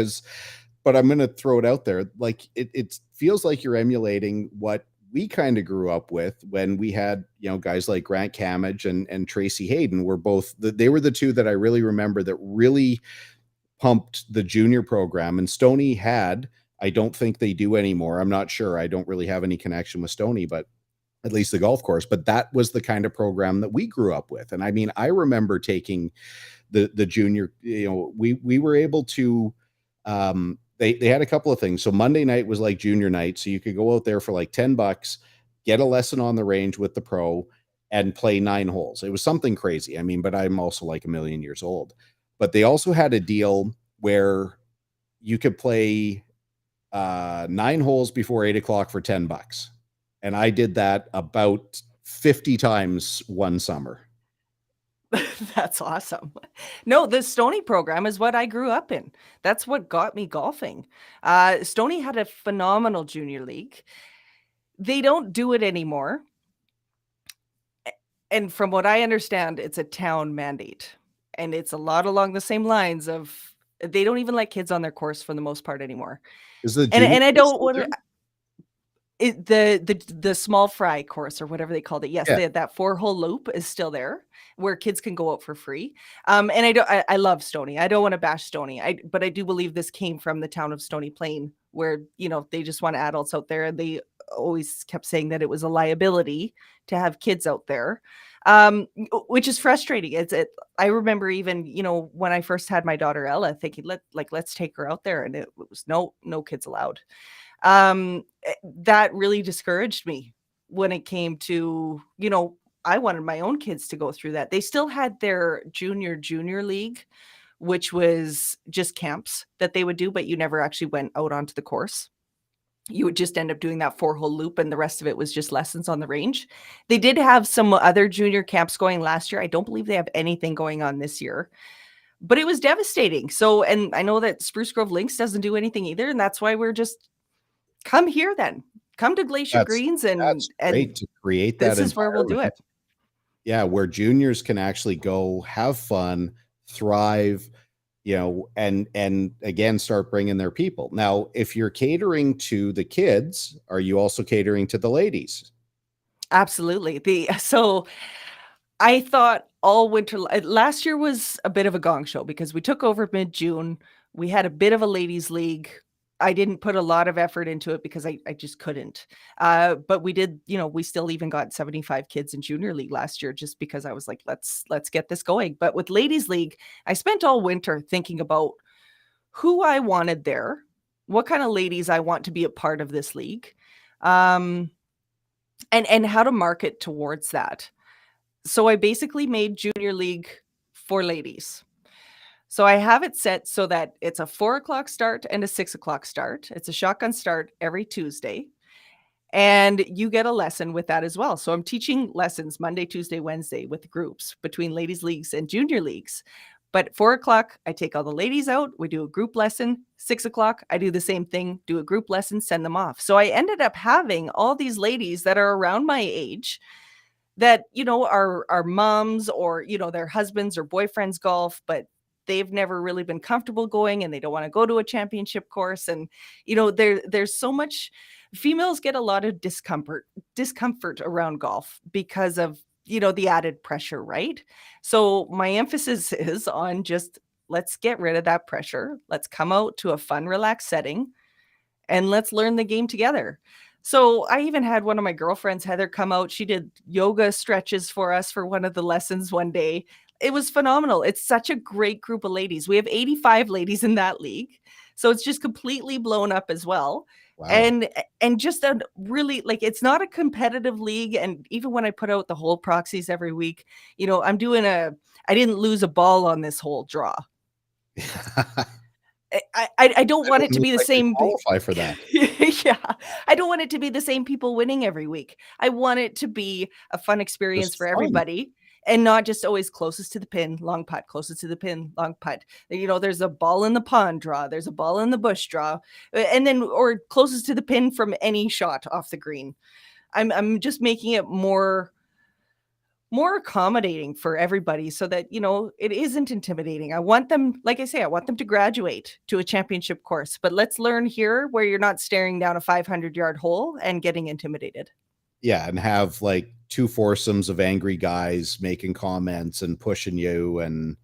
but I'm going to throw it out there. Like it feels like you're emulating what we kind of grew up with when we had, guys like Grant Camage and Tracy Hayden were they were the two that I really remember that really pumped the junior program. And Stoney had, I don't think they do anymore. I'm not sure. I don't really have any connection with Stony, but at least the golf course. But that was the kind of program that we grew up with. And I mean, I remember taking the junior, we were able to they had a couple of things. So Monday night was like junior night. So you could go out there for like $10, get a lesson on the range with the pro and play 9 holes. It was something crazy. I mean, but I'm also like a million years old. But they also had a deal where you could play 9 holes before 8 o'clock for $10. And I did that about 50 times one summer. That's awesome. No, the Stony program is what I grew up in. That's what got me golfing. Stony had a phenomenal junior league. They don't do it anymore. And from what I understand, it's a town mandate. And it's a lot along the same lines of they don't even let kids on their course for the most part anymore. Is the And junior I course don't still want there? to the small fry course or whatever they called it. Yes, Yeah. they had that 4-hole loop is still there where kids can go out for free. And I love Stony. I don't want to bash Stony. But I do believe this came from the town of Stony Plain where, they just want adults out there. And they always kept saying that it was a liability to have kids out there. Which is frustrating. I remember even, when I first had my daughter Ella thinking, let's take her out there. And it was no kids allowed. That really discouraged me when it came to, I wanted my own kids to go through that. They still had their junior league, which was just camps that they would do, but you never actually went out onto the course. You would just end up doing that 4-hole loop and the rest of it was just lessons on the range. They did have some other junior camps going last year. I don't believe they have anything going on this year, but it was devastating. So, and I know that Spruce Grove Links doesn't do anything either. And that's why we're just come here then. Come to Glacier Greens That's and great to create that this is where we'll do environment. it. Yeah, where juniors can actually go have fun, thrive, and again start bringing their people. Now, if you're catering to the kids, are you also catering to the ladies? Absolutely. So I thought all winter last year was a bit of a gong show because we took over mid-June. We had a bit of a ladies league. I didn't put a lot of effort into it because I just couldn't. But we did, we still even got 75 kids in junior league last year just because I was like, let's get this going. But with ladies league, I spent all winter thinking about who I wanted there, what kind of ladies I want to be a part of this league, and how to market towards that. So I basically made junior league for ladies. So I have it set so that it's a 4 o'clock start and a 6 o'clock start. It's a shotgun start every Tuesday. And you get a lesson with that as well. So I'm teaching lessons Monday, Tuesday, Wednesday with groups between ladies leagues and junior leagues. But at 4 o'clock, I take all the ladies out. We do a group lesson. 6 o'clock, I do the same thing, do a group lesson, send them off. So I ended up having all these ladies that are around my age that, are moms or, their husbands or boyfriends golf, but they've never really been comfortable going and they don't want to go to a championship course. And, there's so much females get a lot of discomfort around golf because of, the added pressure, right? So my emphasis is on just let's get rid of that pressure. Let's come out to a fun, relaxed setting and let's learn the game together. So I even had one of my girlfriends, Heather, come out. She did yoga stretches for us for one of the lessons one day. It was phenomenal. It's such a great group of ladies. We have 85 ladies in that league. So it's just completely blown up as well. Wow. And just a really it's not a competitive league. And even when I put out the hole proxies every week, I didn't lose a ball on this whole draw. I don't want it to be the I could same. qualify for that. Yeah, I don't want it to be the same people winning every week. I want it to be a fun experience Just for fun. everybody and not just always closest to the pin, long putt, closest to the pin, long putt. There's a ball in the pond draw, there's a ball in the bush draw, and then or closest to the pin from any shot off the green. I'm just making it more accommodating for everybody so that, it isn't intimidating. I want them, like I say, I want them to graduate to a championship course, but let's learn here where you're not staring down a 500-yard hole and getting intimidated. Yeah, and have like 2 foursomes of angry guys making comments and pushing you and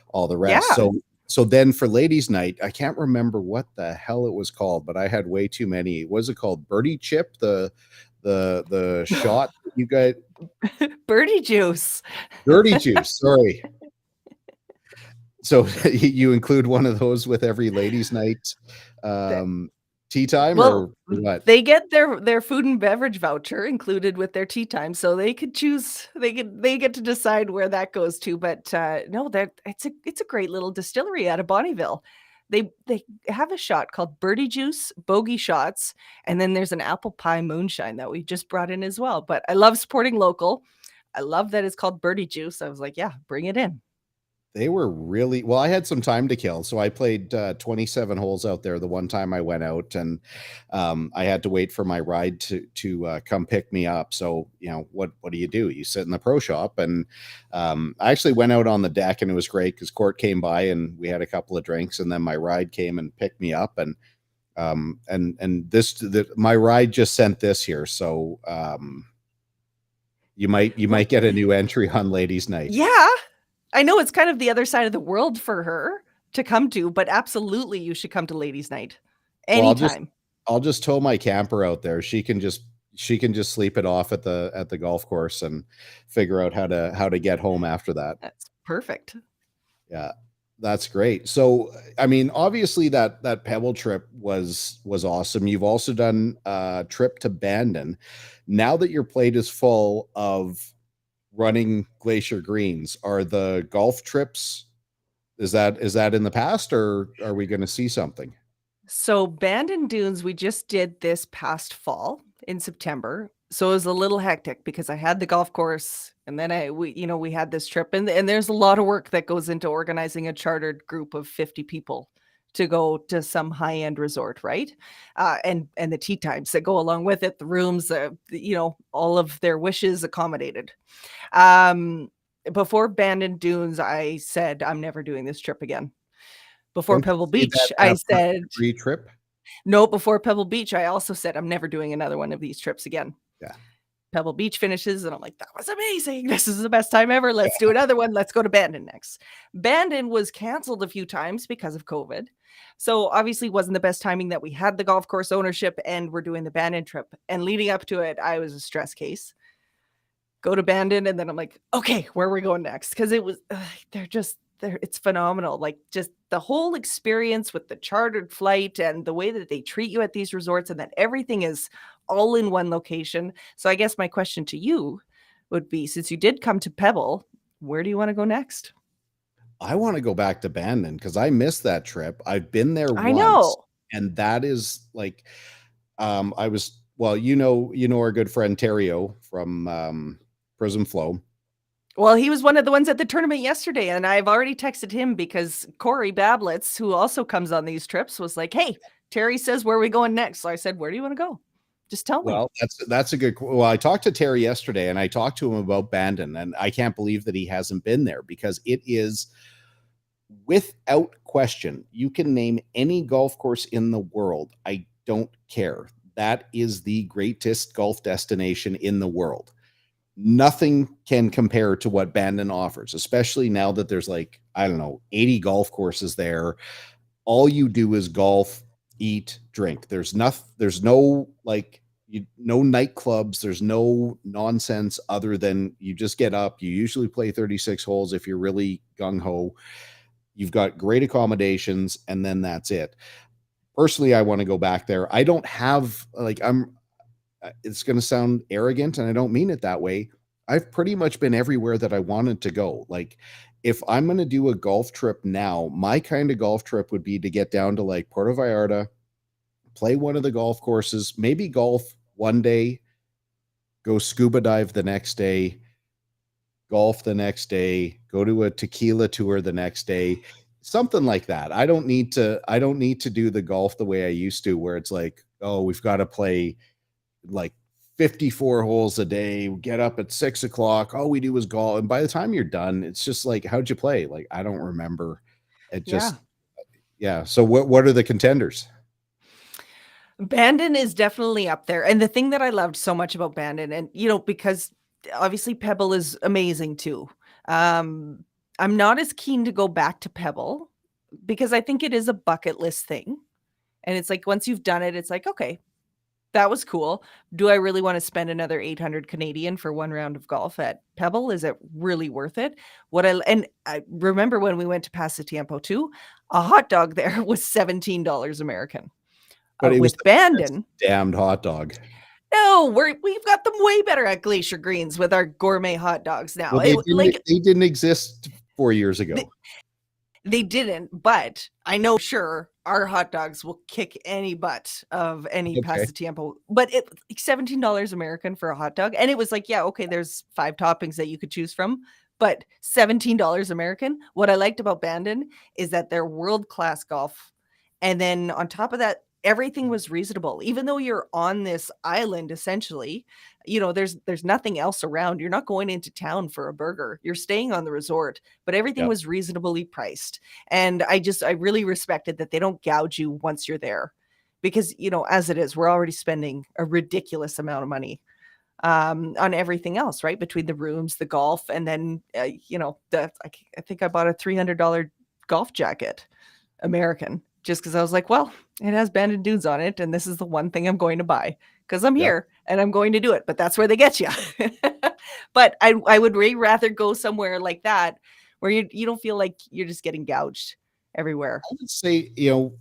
all the rest. Yeah. so then for ladies' night, I can't remember what the hell it was called, but I had way too many. Was it called Birdie Chip? The shot that you got Birdie juice. Dirty Juice. Sorry. So you include one of those with every ladies' night That tea time well, or what? they get their food and beverage voucher included with their tea time, so they could choose they get to decide where that goes to, but, no, that it's a great little distillery out of Bonnyville. They have a shot called Birdie Juice, Bogey Shots, and then there's an apple pie moonshine that we just brought in as well, but I love supporting local. I love that it's called Birdie Juice. I was like, "Yeah, bring it in." They were really well. I had some time to kill, so I played 27 holes out there the one time I went out, and I had to wait for my ride to come pick me up. So what do? You sit in the pro shop, and I actually went out on the deck, and it was great because Court came by and we had a couple of drinks, and then my ride came and picked me up, and my ride just sent this here, so you might Well, get a new entry on ladies' night. yeah. I know it's kind of the other side of the world for her to come to, but absolutely you should come to ladies' night Well, anytime. I'll just tow my camper out there. She can just sleep it off at the golf course and figure out how to get home after that. That's perfect. Yeah. That's great. So, I mean, obviously that Pebble trip was awesome. You've also done a trip to Bandon. Now that your plate is full of running Glacier Greens, are the golf trips is that in the past, or are we going to see something? So Bandon Dunes, we just did this past fall in September. So it was a little hectic because I had the golf course and then we had this trip and there's a lot of work that goes into organizing a chartered group of 50 people to go to some high-end resort, right? And the tea times that go along with it, the rooms, all of their wishes accommodated. Um, Before Bandon Dunes, I said I'm never doing this trip again. Before Don't Pebble you say that Beach, I after said every trip? no, before Pebble Beach, I also said, "I'm never doing another one of these trips again." Yeah. Pebble Beach finishes, and I'm like, "That was amazing. This is the best time ever. Let's do another one. Let's go to Bandon next." Bandon was canceled a few times because of COVID. So obviously wasn't the best timing that we had the golf course ownership and we're doing the Bandon trip. And leading up to it, I was a stress case. Go to Bandon, and then I'm like, "Okay, where are we going next?" Because it was they're it's phenomenal, like, just the whole experience with the chartered flight and the way that they treat you at these resorts and that everything is all in one location. So I guess my question to you would be, since you did come to Pebble, where do you wanna go next? I want to go back to Bandon because I missed that trip. I've been there I once, know. and that is like, I was well, our good friend Terrio from Prism Flow. Well, he was one of the ones at the tournament yesterday, and I've already texted him because Corey Bablitz, who also comes on these trips, was like, "Hey, Terry says, where are we going next?" So I said, "Where do you wanna go? Just tell me." Well, that's a good. Well, I talked to Terry yesterday, and I talked to him about Bandon, and I can't believe that he hasn't been there because it is without question. You can name any golf course in the world. I don't care. That is the greatest golf destination in the world. Nothing can compare to what Bandon offers, especially now that there's like, I don't know, 80 golf courses there. All you do is golf, eat, drink. There's no like no nightclubs, there's no nonsense other than you just get up. You usually play 36 holes if you're really gung ho. You've got great accommodations, and then that's it. Personally, I want to go back there. I don't have like I'm it's going to sound arrogant and I don't mean it that way. I've pretty much been everywhere that I wanted to go. Like if I'm going to do a golf trip now, my kind of golf trip would be to get down to like Puerto Vallarta, play one of the golf courses, maybe golf one day, go scuba dive the next day, golf the next day, go to a tequila tour the next day, something like that. I don't need to do the golf the way I used to where it's like, oh, we've got to play like 54 holes a day, get up at 6 o'clock. All we do is golf. And by the time you're done, it's just like, how'd you play? Like, I don't remember. It Yeah. just, yeah. So what are the contenders? Bandon is definitely up there, and the thing that I loved so much about Bandon and, because obviously Pebble is amazing too. Um, I'm not as keen to go back to Pebble, because I think it is a bucket list thing. And it's like once you've done it, it's like, okay, that was cool. Do I really want to spend another 800 Canadian for one round of golf at Pebble? Is it really worth it? And I remember when we went to Pasatiempo too, a hot dog there was $17 American. But it was With the best Bandon, damned hot dog. no, we've got them way better at Glacier Greens with our gourmet hot dogs now. Well, they didn't exist 4 years ago. They didn't, but I know sure our hot dogs will kick any butt of any Okay. Pasatiempo. But it like $17 American for a hot dog. And it was like, yeah, okay, there's 5 toppings that you could choose from, but $17 American. What I liked about Bandon is that they're world-class golf. And then on top of that, everything was reasonable. Even though you're on this island essentially, there's nothing else around. You're not going into town for a burger. You're staying on the resort, but everything Yeah. was reasonably priced. And I really respected that they don't gouge you once you're there, because as it is, we're already spending a ridiculous amount of money on everything else, right? Between the rooms, the golf, and then I think I bought a $300 golf jacket, American, just because I was like, well, it has Banded Dunes on it, and this is the one thing I'm going to buy because I'm Yeah. here and I'm going to do it. But that's where they get you. But I would way rather go somewhere like that where you don't feel like you're just getting gouged everywhere. I would say,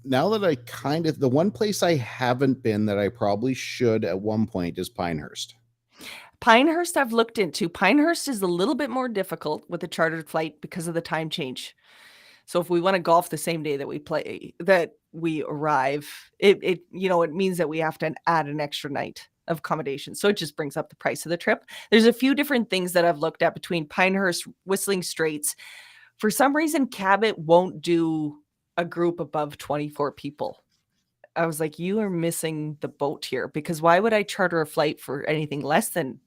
now that the one place I haven't been that I probably should at one point is Pinehurst. Pinehurst, I've looked into. Pinehurst is a little bit more difficult with a chartered flight because of the time change. So if we want to golf the same day that we arrive, it means that we have to add an extra night of accommodation. So it just brings up the price of the trip. There's a few different things that I've looked at between Pinehurst, Whistling Straits. For some reason, Cabot won't do a group above 24 people. I was like, you are missing the boat here, because why would I charter a flight for anything less than,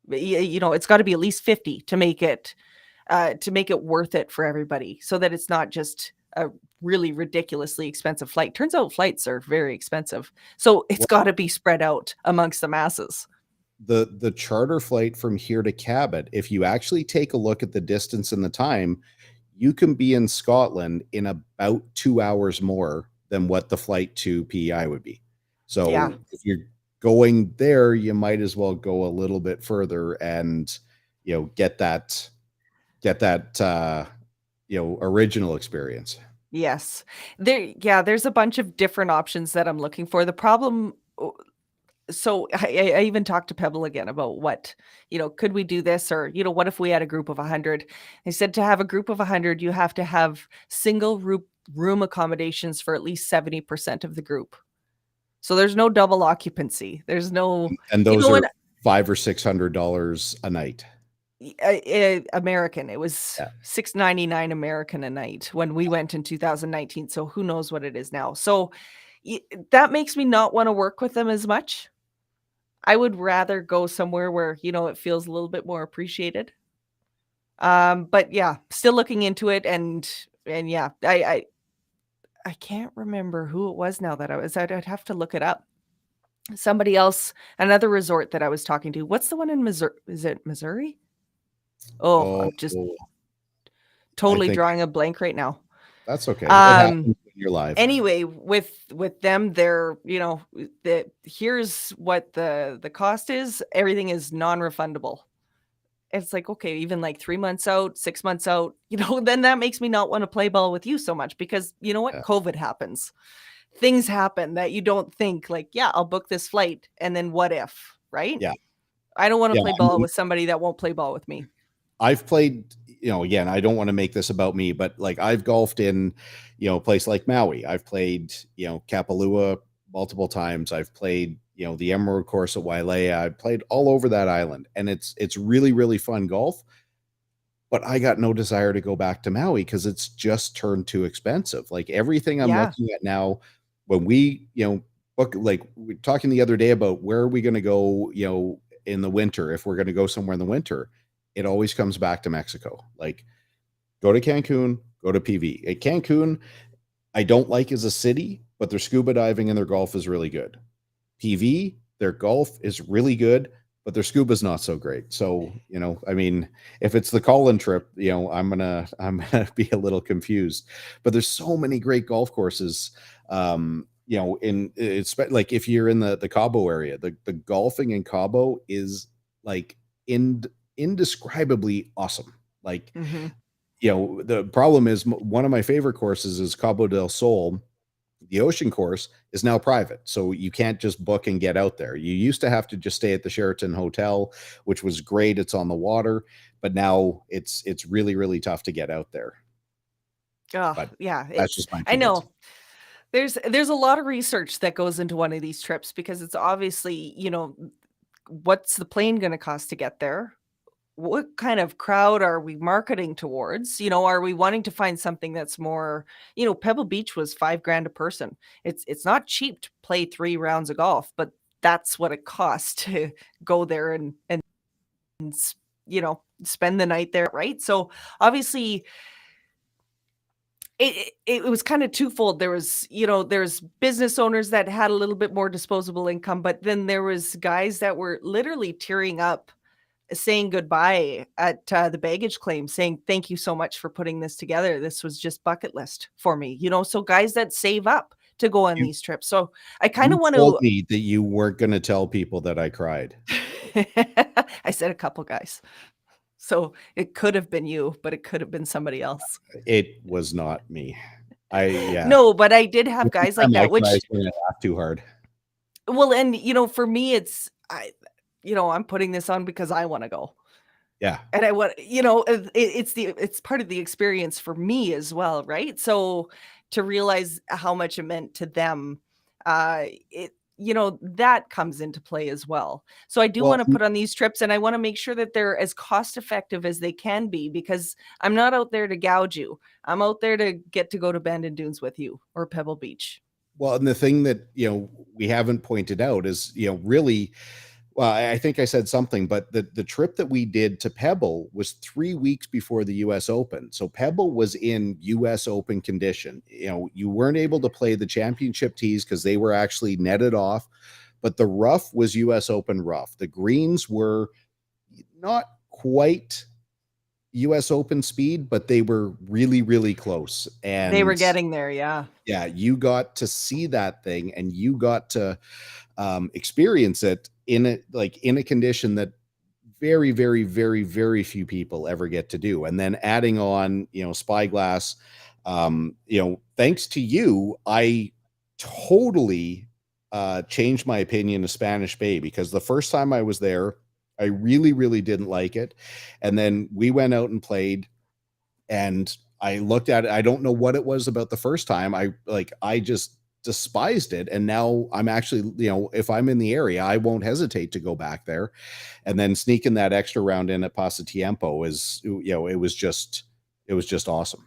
it's got to be at least 50 to make it worth it for everybody, so that it's not just a really ridiculously expensive flight. Turns out flights are very expensive. So it's got to be spread out amongst the masses. The charter flight from here to Cabot, if you actually take a look at the distance and the time, you can be in Scotland in about 2 hours more than what the flight to PEI would be. So Yeah. if you're going there, you might as well go a little bit further and get that original experience. Yes. There's a bunch of different options that I'm looking for. The problem, so I even talked to Pebble again about what, could we do this, or, what if we had a group of 100? They said to have a group of 100, you have to have single room accommodations for at least 70% of the group. So there's no double occupancy. There's no, And those are $500 or $600 a night. American. It was Yeah. $699 American a night when we went in 2019. So who knows what it is now. So that makes me not want to work with them as much. I would rather go somewhere where, it feels a little bit more appreciated. But yeah, still looking into it. And yeah, I can't remember who it was now that I'd have to look it up. Somebody else, another resort that I was talking to. What's the one in Missouri? Is it Missouri? Oh, I'm just totally drawing a blank right now. That's okay. It happens when you're live. Anyway, with them, they're, here's what the cost is. Everything is non-refundable. It's like, okay, even like 3 months out, 6 months out, then that makes me not want to play ball with you so much, because you know what? Yeah. COVID happens. Things happen that you don't think, like, yeah, I'll book this flight, and then what if, right? Yeah. I don't want to play ball with somebody that won't play ball with me. I've played, again, I don't want to make this about me, but like I've golfed in, a place like Maui. I've played, Kapalua multiple times. I've played, the Emerald Course at Wailea. I've played all over that island, and it's really, really fun golf. But I got no desire to go back to Maui because it's just turned too expensive. Like everything I'm looking at now, when we, book, like we were talking the other day about where are we going to go, in the winter, if we're going to go somewhere in the winter, it always comes back to Mexico. Like go to Cancun, go to PV. At Cancun, I don't like as a city, but their scuba diving and their golf is really good. PV, their golf is really good, but their scuba's not so great. So, I mean, if it's the Colin trip, I'm gonna be a little confused. But there's so many great golf courses. In it's like if you're in the Cabo area, the golfing in Cabo is like in, indescribably awesome. Like, Mhm. the problem is one of my favorite courses is Cabo del Sol. The ocean course is now private, so you can't just book and get out there. You used to have to just stay at the Sheraton Hotel, which was great. It's on the water, but now it's really really tough to get out there. Oh, But yeah, that's it's just my I 2 cents. know. There's a lot of research that goes into one of these trips because it's obviously, what's the plane gonna cost to get there? What kind of crowd are we marketing towards? Are we wanting to find something that's more, Pebble Beach was 5 grand a person. It's not cheap to play 3 rounds of golf, but that's what it costs to go there and spend the night there, right? So obviously it was kind of twofold. There's business owners that had a little bit more disposable income, but then there was guys that were literally tearing up saying goodbye at, the baggage claim, saying, "Thank you so much for putting this together. This was just bucket list for me," so guys that save up to go on You these trips. So I kinda you want told to me that you weren't going to tell people that I cried. I said a couple guys. So it could have been you, but it could have been somebody else. It was not me. Yeah. No, but I did have Every guys like time I that, cry, which it's when I laugh too hard. well, and, for me, I'm putting this on because I wanna go. Yeah. And I want it's part of the experience for me as well, right? So, to realize how much it meant to them, that comes into play as well. So, I do Well, wanna put on these trips, and I wanna make sure that they're as cost effective as they can be because I'm not out there to gouge you. I'm out there to get to go to Bandon Dunes with you or Pebble Beach. and the thing that, we haven't pointed out is, really, well, I think I said something, but the trip that we did to Pebble was 3 weeks before the US Open. So Pebble was in US Open condition. You weren't able to play the championship tees because they were actually netted off, but the rough was US Open rough. The greens were not quite US Open speed, but they were really, really close. They were And getting there, yeah. yeah, you got to see that thing and you got to experience it in a condition that very, very, very, very few people ever get to do. And then adding on, Spyglass, thanks to you, I totally changed my opinion of Spanish Bay because the first time I was there, I really, really didn't like it. And then we went out and played and I looked at it. I don't know what it was about the first time. I just despised it. And now I'm actually, if I'm in the area, I won't hesitate to go back there. And then sneaking that extra round in at Pasatiempo it was just awesome.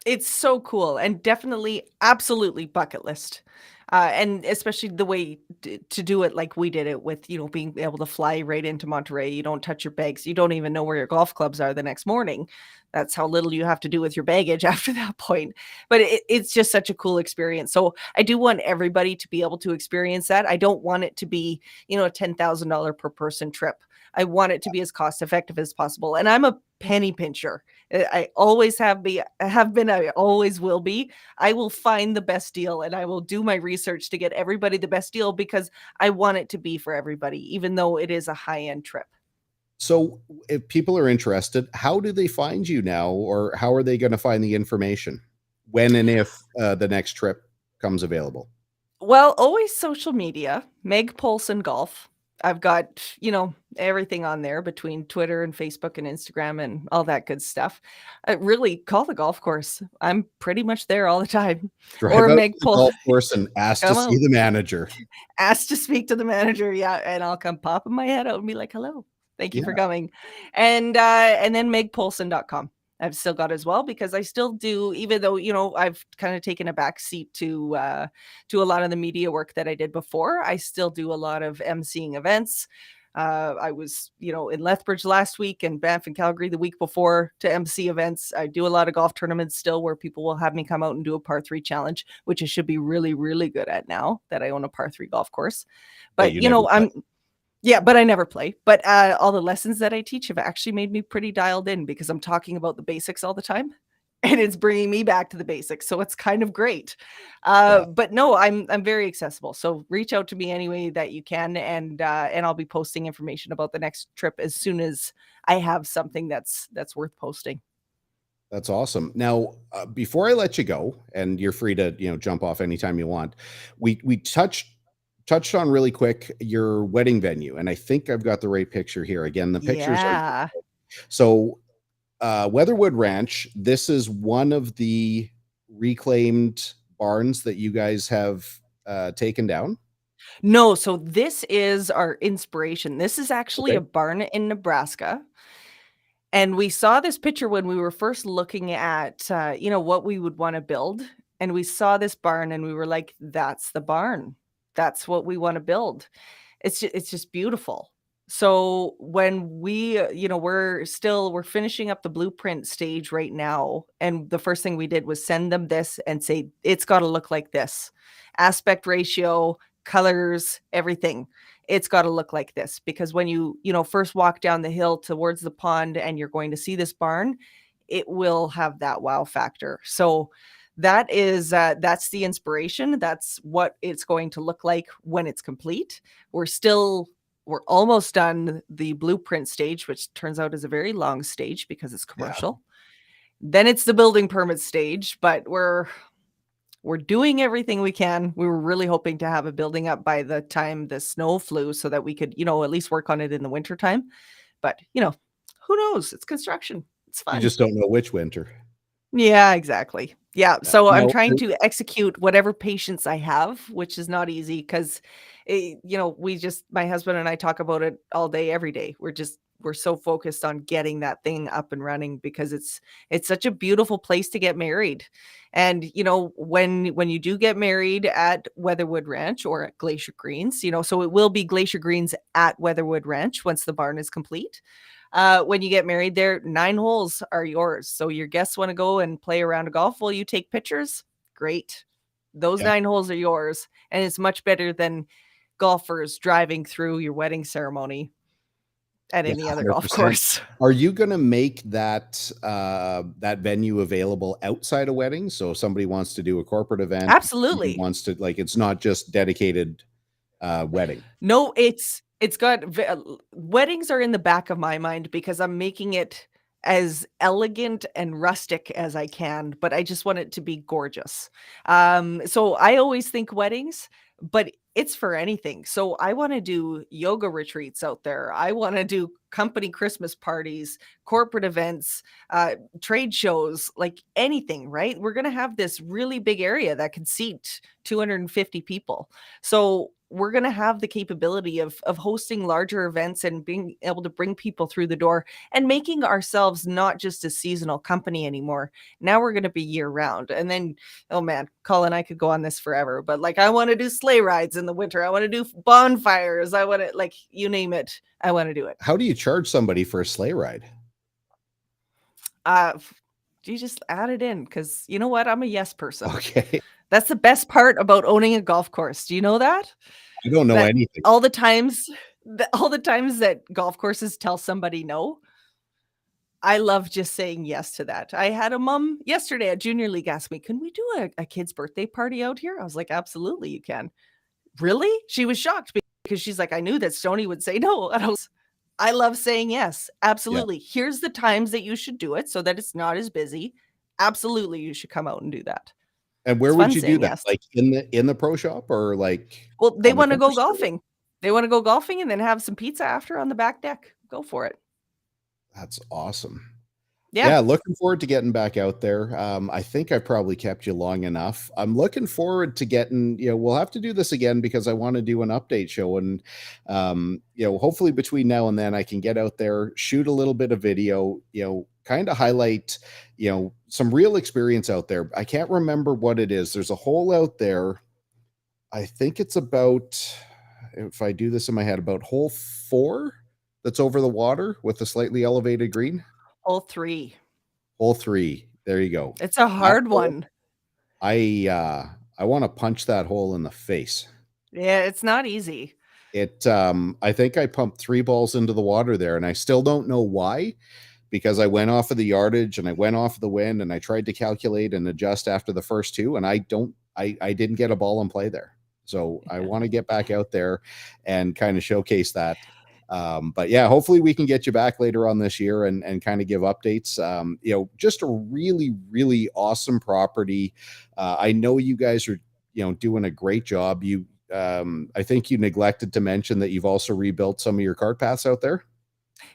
It's so cool and definitely, absolutely bucket list. And especially the way to do it like we did it with, being able to fly right into Monterey. You don't touch your bags. You don't even know where your golf clubs are the next morning. That's how little you have to do with your baggage after that point. But it's just such a cool experience. So I do want everybody to be able to experience that. I don't want it to be, a $10,000 per person trip. I want it to be as cost effective as possible. And I'm a penny pincher. I always have been, I always will be. I will find the best deal and I will do my research to get everybody the best deal because I want it to be for everybody, even though it is a high-end trip. So if people are interested, how do they find you now, or how are they going to find the information when and if the next trip comes available? Well, always social media, Meg Polson Golf. I've got, everything on there between Twitter and Facebook and Instagram and all that good stuff. Really call the golf course. I'm pretty much there all the time. Drive Or out Meg to the Pol golf course and ask to come see on. the manager. Asked to speak to the manager, yeah, and I'll come popping my head out and be like, "Hello, thank you Yeah. for coming." And then megpolson.com. I've still got as well because I still do, even though, I've kind of taken a back seat to a lot of the media work that I did before. I still do a lot of emceeing events. I was, in Lethbridge last week and Banff and Calgary the week before to MC events. I do a lot of golf tournaments still where people will have me come out and do a par three challenge, which I should be really, really good at now that I own a par three golf course. That But, you never play. Yeah, but I never play. But, all the lessons that I teach have actually made me pretty dialed in because I'm talking about the basics all the time, and it's bringing me back to the basics, so it's kind of great. Yeah. But no, I'm very accessible, so reach out to me any way that you can, and I'll be posting information about the next trip as soon as I have something that's worth posting. That's awesome. Now, before I let you go, and you're free to jump off anytime you want, we touched on really quick your wedding venue, and I think I've got the right picture here. Again, the pictures are Yeah. so Weatherwood Ranch. This is one of the reclaimed barns that you guys have taken down. No, so this is our inspiration. This is actually a Okay. barn in Nebraska. And we saw this picture when we were first looking at, what we would wanna build, and we saw this barn and we were like, "That's the barn. That's what we wanna build." It's just beautiful. So, when we, we're finishing up the blueprint stage right now, and the first thing we did was send them this and say, "It's gotta look like this. Aspect ratio, colors, everything. It's gotta look like this," because when first walk down the hill towards the pond and you're going to see this barn, it will have that wow factor. So, that's the inspiration. That's what it's going to look like when it's complete. We're almost done the blueprint stage, which turns out is a very long stage because it's Yeah. commercial. Then it's the building permit stage, but we're doing everything we can. We were really hoping to have a building up by the time the snow flew so that we could, at least work on it in the winter time. But, who knows? It's construction. It's You fun. just don't know which winter. Yeah, exactly. Yeah, Yeah. so I'm Now, trying to execute whatever patience I have, which is not easy 'cause, my husband and I talk about it all day, every day. We're so focused on getting that thing up and running because it's such a beautiful place to get married. And, when you do get married at Weatherwood Ranch or at Glacier Greens, so it will be Glacier Greens at Weatherwood Ranch once the barn is complete. When you get married there, 9 holes are yours. So your guests wanna go and play around a golf while you take pictures? Great. Those yeah. 9 holes are yours, and it's much better than golfers driving through your wedding ceremony at Yeah, any other golf 100%. course. Are you gonna make that venue available outside of weddings? So if somebody wants to do a corporate event, somebody Absolutely. wants to it's not just dedicated, wedding. No, it's got weddings are in the back of my mind because I'm making it as elegant and rustic as I can, but I just want it to be gorgeous. So I always think weddings, but it's for anything. So I want to do yoga retreats out there. I want to do company Christmas parties, corporate events, trade shows, like anything, right? We're going to have this really big area that can seat 250 people. So we're going to have the capability of hosting larger events and being able to bring people through the door and making ourselves not just a seasonal company anymore. Now we're going to be year round. And then, oh man, Colin, I could go on this forever, but like I want to do sleigh rides in the winter. I want to do bonfires. I want to, like, you name it. I want to do it. How do you charge somebody for a sleigh ride? Uh, f- you just add it in because you know what? I'm a yes person. Okay. That's the best part about owning a golf course. Do you know that? I don't know That anything. all the times that golf courses tell somebody no, I love just saying yes to that. I had a mom yesterday at junior league ask me, "Can we do a kid's birthday party out here?" I was like, "Absolutely, you can." "Really?" She was shocked because she's like, "I knew that Stoney would say no." And I love saying yes. Yeah. Absolutely. Here's the times that you should do it so that it's not as busy. Absolutely, you should come out and do that. And It's where would fun you do saying that? yes. Like in the pro shop or like Well, they on the wanna go course? golfing. They wanna go golfing and then have some pizza after on the back deck. Go for it. That's awesome. Yeah, Yeah, looking forward to getting back out there. I think I probably kept you long enough. I'm looking forward to getting, we'll have to do this again because I want to do an update show. And, hopefully between now and then I can get out there, shoot a little bit of video, kind of highlight, some real experience out there. I can't remember what it is. There's a hole out there. I think it's about, if I do this in my head, about hole 4 that's over the water with a slightly elevated green. all 3. Hole 3, there you go. It's a That hard hole, one. I wanna punch that hole in the face. Yeah, it's not easy. I think I pumped 3 balls into the water there, and I still don't know why, because I went off of the yardage and I went off of the wind and I tried to calculate and adjust after the first 2, and I didn't get a ball in play there. So I Yeah. want to get back out there and kind of showcase that. But yeah, hopefully we can get you back later on this year and kind of give updates. Just a really, really awesome property. I know you guys are, doing a great job. I think you neglected to mention that you've also rebuilt some of your cart paths out there.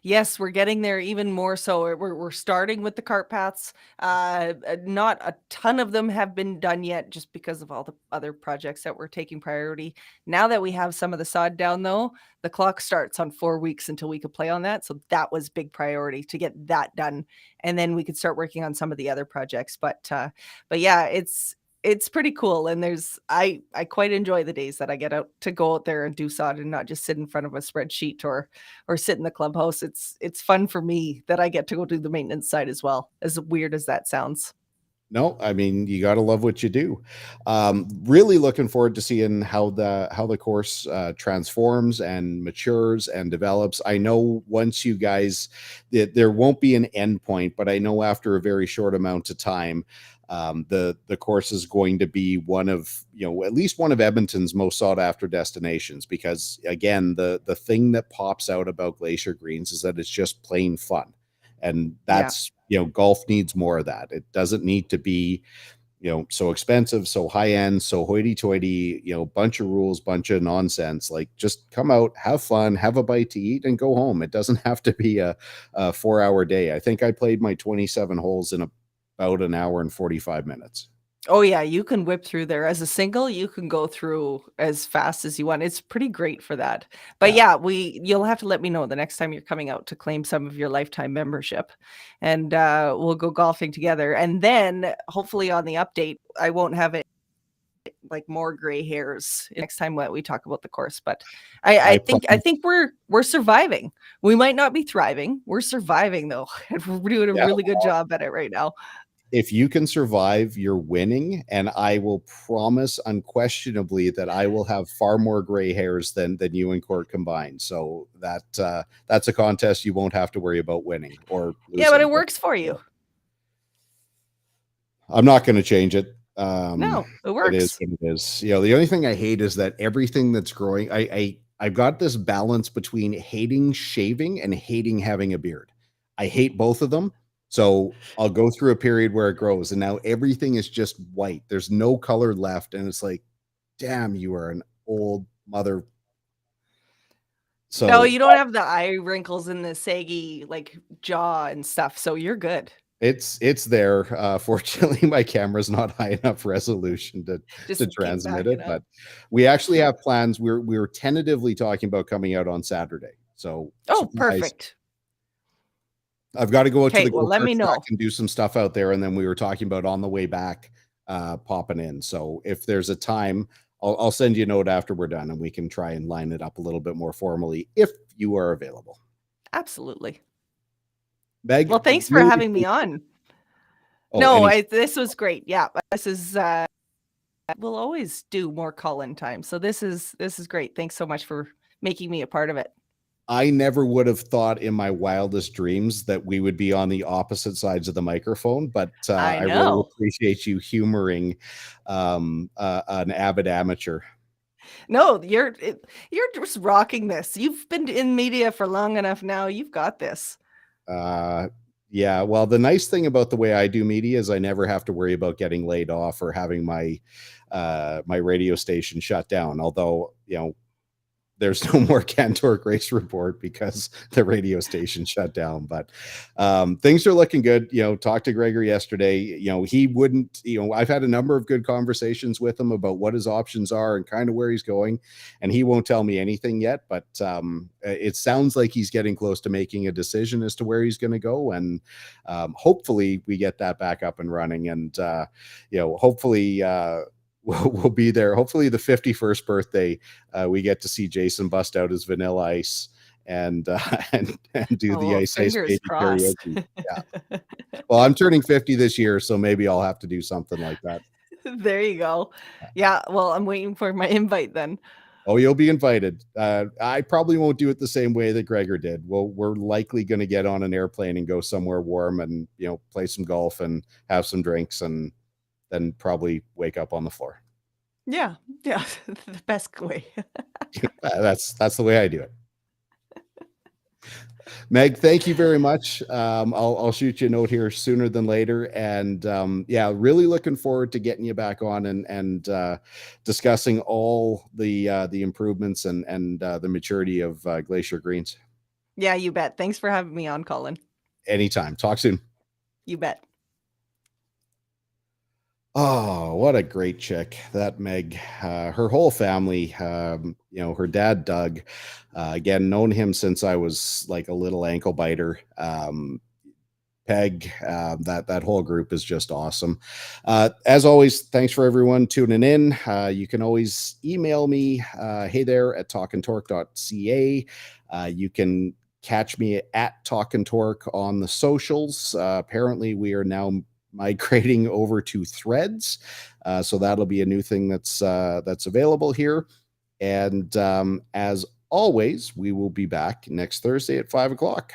Yes, we're getting there even more so. We're starting with the cart paths. Not a ton of them have been done yet just because of all the other projects that we're taking priority. Now that we have some of the sod down though, the clock starts on 4 weeks until we could play on that. So that was big priority to get that done. And then we could start working on some of the other projects. But yeah, it's pretty cool, and I quite enjoy the days that I get out to go out there and do sod and not just sit in front of a spreadsheet or sit in the clubhouse. It's fun for me that I get to go do the maintenance side as well, as weird as that sounds. No, I mean, you got to love what you do. Really looking forward to seeing how the course transforms and matures and develops. I know once you guys, there won't be an end point, but I know after a very short amount of time, the course is going to be one of, at least one of Edmonton's most sought after destinations, because again, the thing that pops out about Glacier Greens is that it's just plain fun. And Yeah. that's, golf needs more of that. It doesn't need to be, so expensive, so high end, so hoity toity, bunch of rules, bunch of nonsense. Like, just come out, have fun, have a bite to eat, and go home. It doesn't have to be a 4 hour day. I think I played my 27 holes in about an hour and 45 minutes. Oh yeah, you can whip through there. As a single, you can go through as fast as you want. It's pretty great for that. But Yeah. yeah, you'll have to let me know the next time you're coming out to claim some of your lifetime membership. And we'll go golfing together. And then hopefully on the update, I won't have it like more gray hairs next time that we talk about the course. But I, I I think I plan, think we're surviving. We might not be thriving. We're surviving though. And we're doing a yeah. really good job at it right now. If you can survive, you're winning, and I will promise unquestionably that I will have far more gray hairs than you and Court combined. So that's a contest you won't have to worry about winning or Yeah, but losing. it works for you. I'm not going to change it. No, it It is works. what it is. The only thing I hate is that everything that's growing, I've got this balance between hating shaving and hating having a beard. I hate both of them. So I'll go through a period where it grows, and now everything is just white. There's no color left, and it's like, damn, you are an old mother. No, So you don't have the eye wrinkles and the saggy like jaw and stuff, so you're good. it's there. Fortunately, my camera's not high enough resolution to Just keep transmit backing it, up. but we actually have plans. We're tentatively talking about coming out on Saturday. So Oh, surprise. perfect. I've got to go out to Okay, the well, let go-kart me track know. and do some stuff out there, and then we were talking about on the way back popping in. So if there's a time, I'll send you a note after we're done, and we can try and line it up a little bit more formally if you are available. Absolutely. Well, Meg, thanks for really having me appreciate. on. Oh, No, any this was great. Yeah, this is we'll always do more call-in time. So this is great. Thanks so much for making me a part of it. I never would have thought in my wildest dreams that we would be on the opposite sides of the microphone, but I I really know. appreciate you humoring an avid amateur. No, you're just rocking this. You've been in media for long enough now. You've got this. Uh, yeah, well, the nice thing about the way I do media is I never have to worry about getting laid off or having my radio station shut down. Although, there's no more Cantor Grace report because the radio station shut down. But things are looking good. Talked to Gregor yesterday. He wouldn't. I've had a number of good conversations with him about what his options are and kind of where he's going, and he won't tell me anything yet. But it sounds like he's getting close to making a decision as to where he's going to go, and hopefully we get that back up and running. And hopefully. We'll be there. Hopefully, the 51st birthday, we get to see Jason bust out his Vanilla Ice and and do the Oh, Ice Ice fingers Baby crossed. karaoke. Yeah. Well, I'm turning 50 this year, so maybe I'll have to do something like that. There you go. Yeah, well, I'm waiting for my invite then. Oh, you'll be invited. I probably won't do it the same way that Gregor did. Well, we're likely going to get on an airplane and go somewhere warm and, play some golf and have some drinks and then probably wake up on the floor. Yeah, yeah, the best way. That's the way I do it. Meg, thank you very much. I'll shoot you a note here sooner than later, and yeah, really looking forward to getting you back on and discussing all the improvements and the maturity of Glacier Greens. Yeah, you bet. Thanks for having me on, Colin. Anytime. Talk soon. You bet. Oh, what a great chick, that Meg. Her whole family, her dad, Doug, again, known him since I was like a little ankle biter. Peg, that whole group is just awesome. As always, thanks for everyone tuning in. You can always email me, hey there at talkandtorque.ca. You can catch me at Talk and Torque on the socials. Apparently, we are now migrating over to Threads, so that'll be a new thing that's available here. And as always, we will be back next Thursday at 5 o'clock.